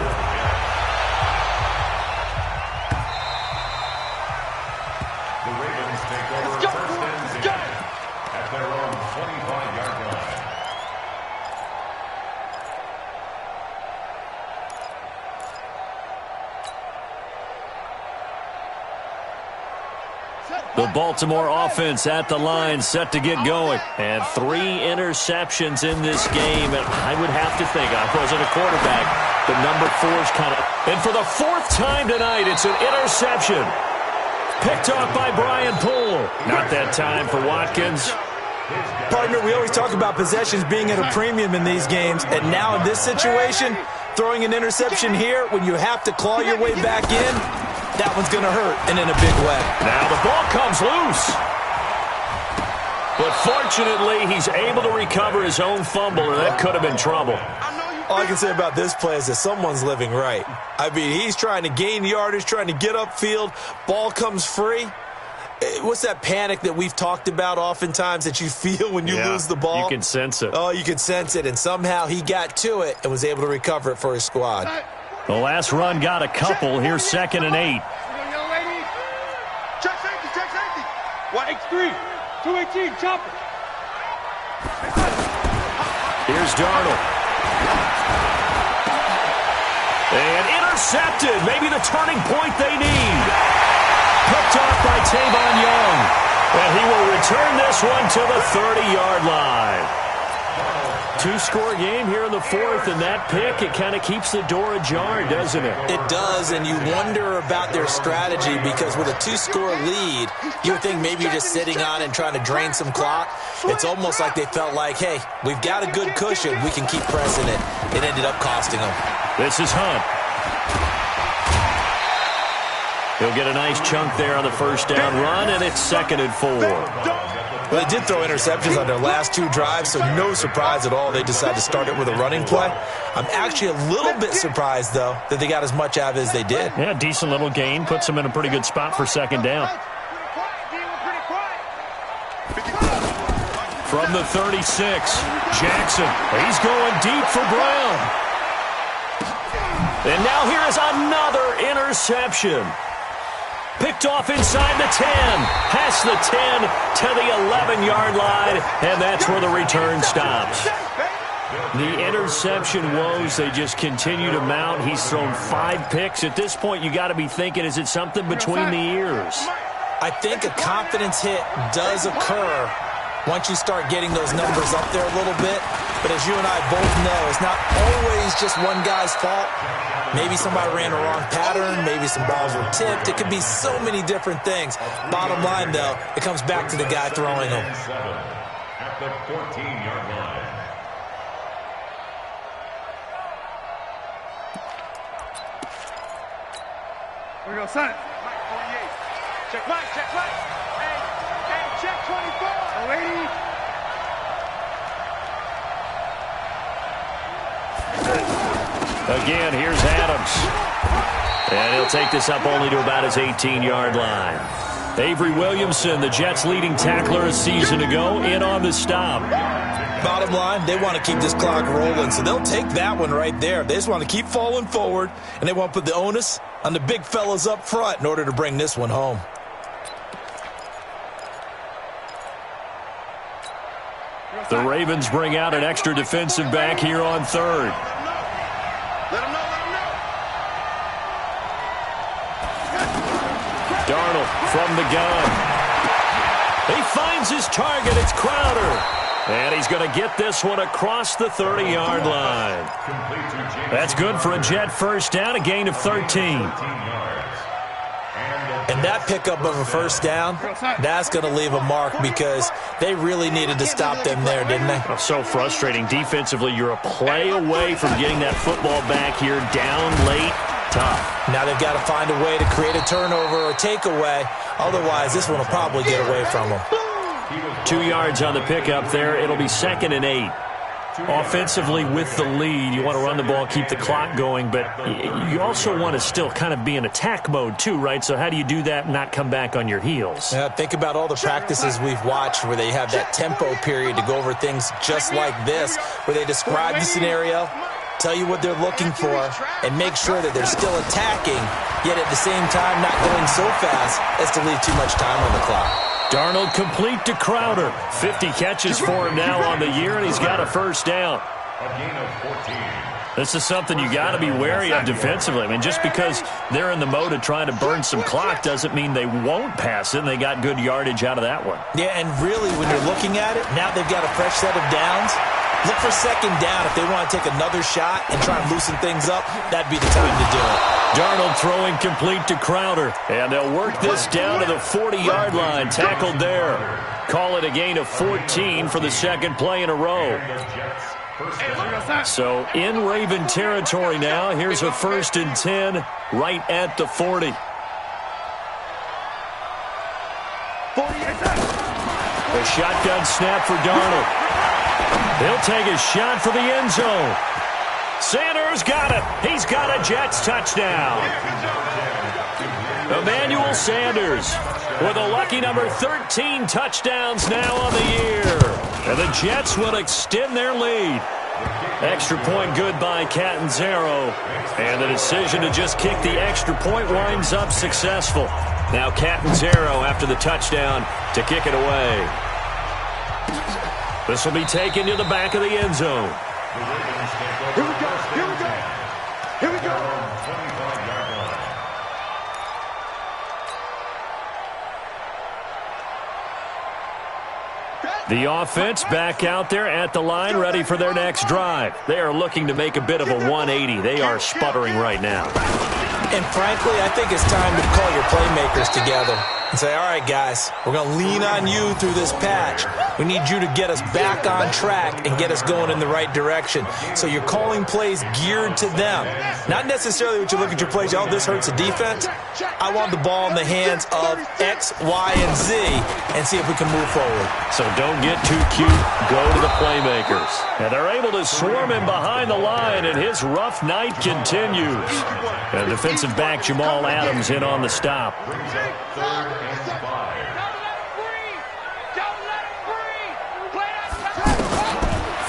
The Ravens take over 1st and 10 at their own 25-yard line. The Baltimore offense at the line, set to get going. And 3 interceptions in this game. And I would have to think, I wasn't a quarterback, but number 4's kind of... And for the 4th time tonight, it's an interception. Picked off by Brian Poole. Not that time for Watkins. Partner, we always talk about possessions being at a premium in these games. And now in this situation, throwing an interception here when you have to claw your way back in, that one's going to hurt, and in a big way. Now the ball comes loose. But fortunately, he's able to recover his own fumble, or that could have been trouble. All I can say about this play is that someone's living right. I mean, he's trying to gain yardage, trying to get upfield. Ball comes free. What's that panic that we've talked about oftentimes that you feel when you lose the ball? You can sense it. Oh, you can sense it, and somehow he got to it and was able to recover it for his squad. The last run got a couple. Here's 2nd and 8. Check safety. 1X3, 218, chopper. Here's Darnold. And intercepted. Maybe the turning point they need. Picked off by Tavon Young. And he will return this one to the 30-yard line. 2-score game here in the 4th, and that pick, it kind of keeps the door ajar, doesn't it? It does, and you wonder about their strategy because with a 2-score lead, you would think maybe you're just sitting on and trying to drain some clock. It's almost like they felt like, hey, we've got a good cushion. We can keep pressing it. It ended up costing them. This is Hunt. He'll get a nice chunk there on the first down run, and it's 2nd and 4. Well, they did throw interceptions on their last 2 drives, so no surprise at all they decided to start it with a running play. I'm actually a little bit surprised, though, that they got as much out of it as they did. Yeah, decent little gain. Puts them in a pretty good spot for 2nd down. From the 36, Jackson. He's going deep for Brown. And now here is another interception. Picked off inside the 10, past the 10 to the 11-yard line, and that's where the return stops. The interception woes, they just continue to mount. He's thrown 5 picks. At this point, you got to be thinking, is it something between the ears? I think a confidence hit does occur once you start getting those numbers up there a little bit. But as you and I both know, it's not always just one guy's fault. Maybe somebody ran a wrong pattern. Maybe some balls were tipped. It could be so many different things. Bottom line, though, it comes back to the guy throwing them. At the 14-yard line. Here we go, son. Mike 48. Check Mike, check Mike. Hey, check 24. Lady. Again, here's Adams. And he'll take this up only to about his 18-yard line. Avery Williamson, the Jets' leading tackler a season ago, in on the stop. Bottom line, they want to keep this clock rolling, so they'll take that one right there. They just want to keep falling forward, and they want to put the onus on the big fellas up front in order to bring this one home. The Ravens bring out an extra defensive back here on third. Let him know. Darnold from the gun. He finds his target. It's Crowder. And he's going to get this one across the 30-yard line. That's good for a Jet first down, a gain of 13. And that pickup of a first down, that's going to leave a mark because they really needed to stop them there, didn't they? Oh, so frustrating. Defensively, you're a play away from getting that football back here down late. Tough. Now they've got to find a way to create a turnover or takeaway. Otherwise, this one will probably get away from them. 2 yards on the pickup there. It'll be 2nd and 8. Offensively, with the lead, you want to run the ball, keep the clock going, but you also want to still kind of be in attack mode too, right? So how do you do that and not come back on your heels? Yeah, think about all the practices we've watched where they have that tempo period to go over things just like this, where they describe the scenario, tell you what they're looking for, and make sure that they're still attacking, yet at the same time not going so fast as to leave too much time on the clock. Darnold complete to Crowder. 50 catches for him now on the year, and he's got a first down. A gain of 14. This is something you got to be wary of defensively. I mean, just because they're in the mode of trying to burn some clock doesn't mean they won't pass it, and they got good yardage out of that one. Yeah, and really, when you're looking at it, now they've got a fresh set of downs. Look for second down if they want to take another shot and try and loosen things up. That'd be the time to do it. Darnold throwing complete to Crowder. And they'll work this down to the 40-yard line. Tackled there. Call it a gain of 14 for the second play in a row. So in Raven territory now. Here's a 1st and 10 right at the 40. A shotgun snap for Darnold. He'll take a shot for the end zone. Sanders got it. He's got a Jets touchdown. Emmanuel Sanders with a lucky number 13 touchdowns now on the year. And the Jets will extend their lead. Extra point good by Catanzaro. And the decision to just kick the extra point winds up successful. Now Catanzaro after the touchdown to kick it away. This will be taken to the back of the end zone. Here we go. Here we go. The offense back out there at the line, ready for their next drive. They are looking to make a bit of a 180. They are sputtering right now. And frankly, I think it's time to call your playmakers together and say, all right, guys, we're going to lean on you through this patch. We need you to get us back on track and get us going in the right direction. So you're calling plays geared to them. Not necessarily what you look at your plays, oh, this hurts the defense. I want the ball in the hands of X, Y, and Z and see if we can move forward. So don't get too cute. Go to the playmakers. And they're able to swarm him behind the line, and his rough night continues. And defensive back Jamal Adams in on the stop.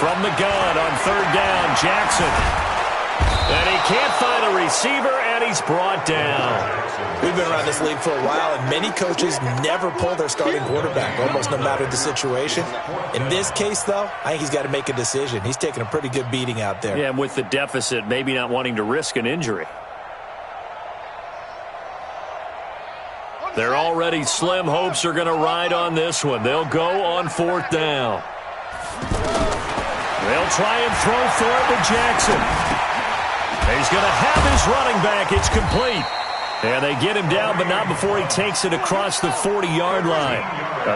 From the gun on 3rd down, Jackson. And he can't find a receiver, and he's brought down. We've been around this league for a while, and many coaches never pull their starting quarterback, almost no matter the situation. In this case, though, I think he's got to make a decision. He's taking a pretty good beating out there. Yeah, and with the deficit, maybe not wanting to risk an injury. Their already slim hopes are going to ride on this one. They'll go on 4th down. They'll try and throw for it with Jackson. He's going to have his running back. It's complete. And they get him down, but not before he takes it across the 40-yard line.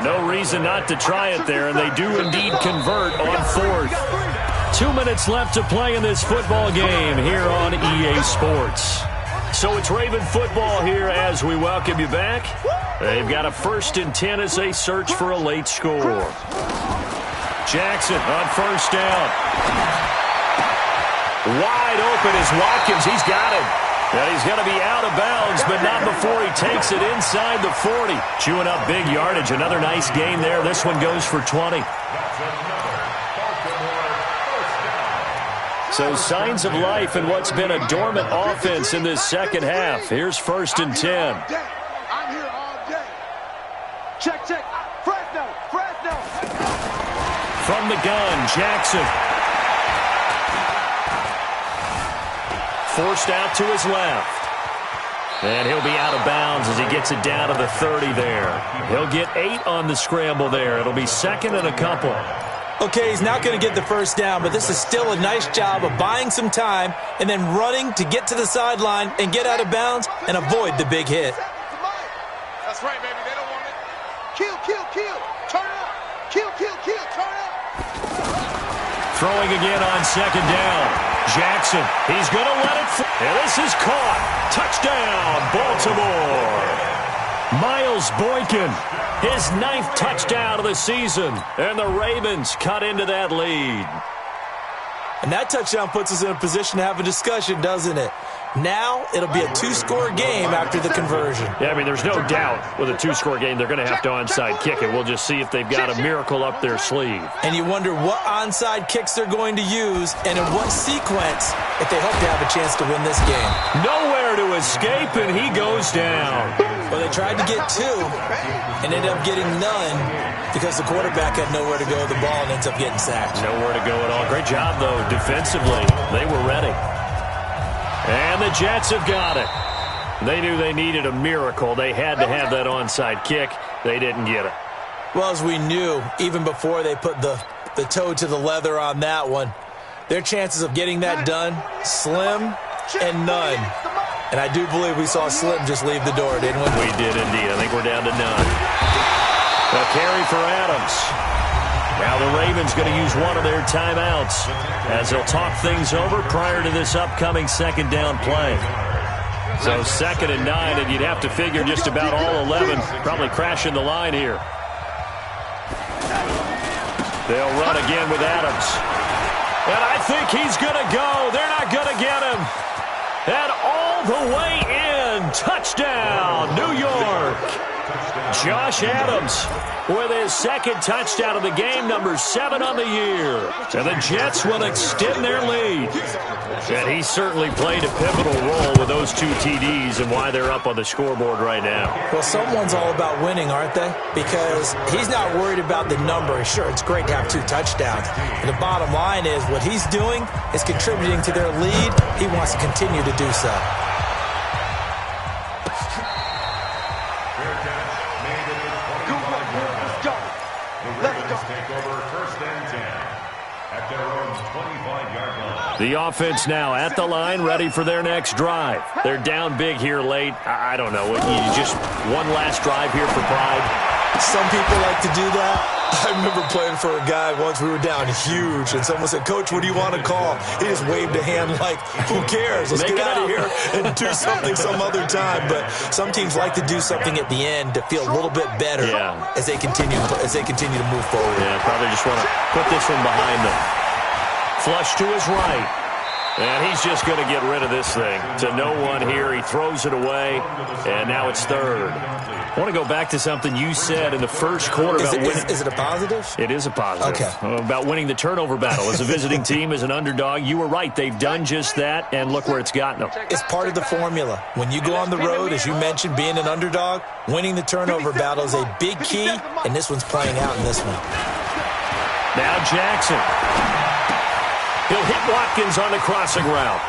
No reason not to try it there, and they do indeed convert on 4th. 2 minutes left to play in this football game here on EA Sports. So it's Raven football here as we welcome you back. They've got a 1st and 10 as they search for a late score. Jackson on 1st down. Wide open is Watkins. He's got it. And he's going to be out of bounds, but not before he takes it inside the 40. Chewing up big yardage. Another nice gain there. This one goes for 20. So signs of life in what's been a dormant offense in this second half. Here's 1st and 10. I'm here all day. Check. Fresno. From the gun, Jackson. Forced out to his left. And he'll be out of bounds as he gets it down to the 30 there. He'll get 8 on the scramble there. It'll be 2nd and a couple. Okay, he's not going to get the 1st down, but this is still a nice job of buying some time and then running to get to the sideline and get out of bounds and avoid the big hit. That's right, baby. They don't want it. Kill. Turn up. Kill. Turn up. Throwing again on 2nd down. Jackson, he's going to let it and this is caught. Touchdown, Baltimore. Miles Boykin, his 9th touchdown of the season, and the Ravens cut into that lead. And that touchdown puts us in a position to have a discussion, doesn't it? Now it'll be a 2-score game after the conversion. Yeah, I mean, there's no doubt with a 2-score game they're going to have to onside kick it. We'll just see if they've got a miracle up their sleeve. And you wonder what onside kicks they're going to use and in what sequence if they hope to have a chance to win this game. Nowhere to escape, and he goes down. Well, they tried to get 2 and ended up getting none because the quarterback had nowhere to go with the ball and ends up getting sacked. Nowhere to go at all. Great job, though, defensively. They were ready. And the Jets have got it. They knew they needed a miracle. They had to have that onside kick. They didn't get it. Well, as we knew, even before they put the toe to the leather on that one, their chances of getting that done, slim and none. And I do believe we saw Slim just leave the door, didn't we? We did indeed. I think we're down to none. A carry for Adams. Now the Ravens going to use one of their timeouts as they'll talk things over prior to this upcoming 2nd down play. So 2nd and 9, and you'd have to figure just about all 11 probably crashing the line here. They'll run again with Adams. And I think he's going to go. They're not going to get him. And all the way in. Touchdown, New York. Josh Adams with his 2nd touchdown of the game, number 7 on the year. And the Jets will extend their lead. And he certainly played a pivotal role with those 2 TDs and why they're up on the scoreboard right now. Well, someone's all about winning, aren't they? Because he's not worried about the number. Sure, it's great to have 2 touchdowns. But the bottom line is what he's doing is contributing to their lead. He wants to continue to do so. The offense now at the line, ready for their next drive. They're down big here late. I don't know. You just one last drive here for pride. Some people like to do that. I remember playing for a guy once. We were down huge, and someone said, "Coach, what do you want to call?" He just waved a hand like, "Who cares? Let's get out of here and do something some other time." But some teams like to do something at the end to feel a little bit better as they continue to move forward. Yeah, probably just want to put this one behind them. Flush to his right. And he's just going to get rid of this thing. To no one here. He throws it away. And now it's 3rd. I want to go back to something you said in the first quarter about winning. Is it a positive? It is a positive. Okay. About winning the turnover battle. As a visiting team, as an underdog, you were right. They've done just that, and look where it's gotten them. It's part of the formula. When you go on the road, as you mentioned, being an underdog, winning the turnover battle is a big key, and this one's playing out in this one. Now Jackson. He'll hit Watkins on the crossing route.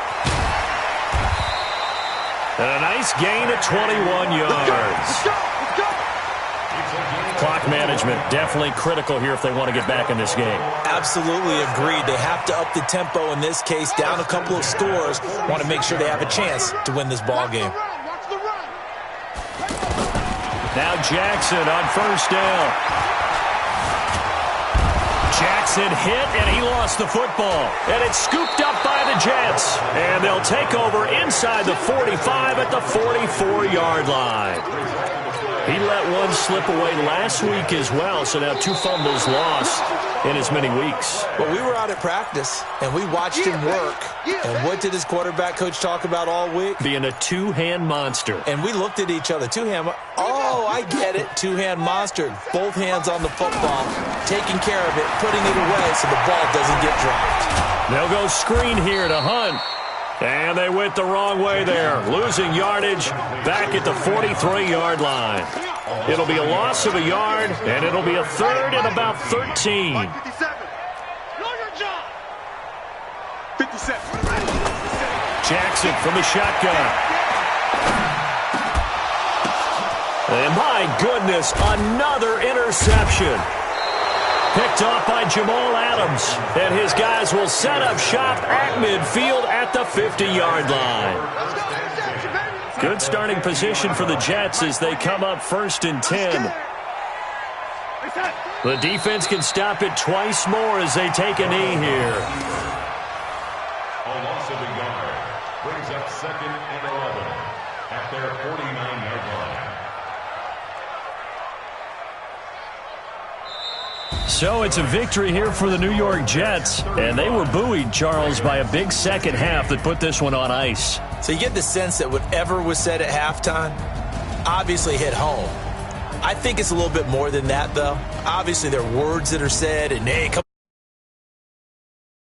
And a nice gain of 21 yards. Let's go. Clock management definitely critical here if they want to get back in this game. Absolutely agreed. They have to up the tempo in this case, down a couple of scores. Want to make sure they have a chance to win this ball game. Watch the run. Now Jackson on first down. Jackson hit, and he lost the football. And it's scooped up by the Jets. And they'll take over inside the 45 at the 44-yard line. He let one slip away last week as well, so now 2 fumbles lost in as many weeks. Well, we were out at practice, and we watched him work. And what did his quarterback coach talk about all week? Being a two-hand monster. And we looked at each other. Two-hand. Oh, I get it. Two-hand monster. Both hands on the football, taking care of it, putting it away so the ball doesn't get dropped. They'll go screen here to Hunt. And they went the wrong way there, losing yardage back at the 43-yard line. It'll be a loss of a yard, and it'll be a third and about 13. 57. Know your job. 57. Jackson from the shotgun. And my goodness, another interception. Picked off by Jamal Adams. And his guys will set up shop at midfield at the 50-yard line. Good starting position for the Jets as they come up 1st and 10. The defense can stop it twice more as they take a knee here. A loss of a yard brings up 2nd and 11 at their 49-yard line. So it's a victory here for the New York Jets, and they were buoyed, Charles, by a big second half that put this one on ice. So you get the sense that whatever was said at halftime obviously hit home. I think it's a little bit more than that, though. Obviously, there are words that are said, and hey, come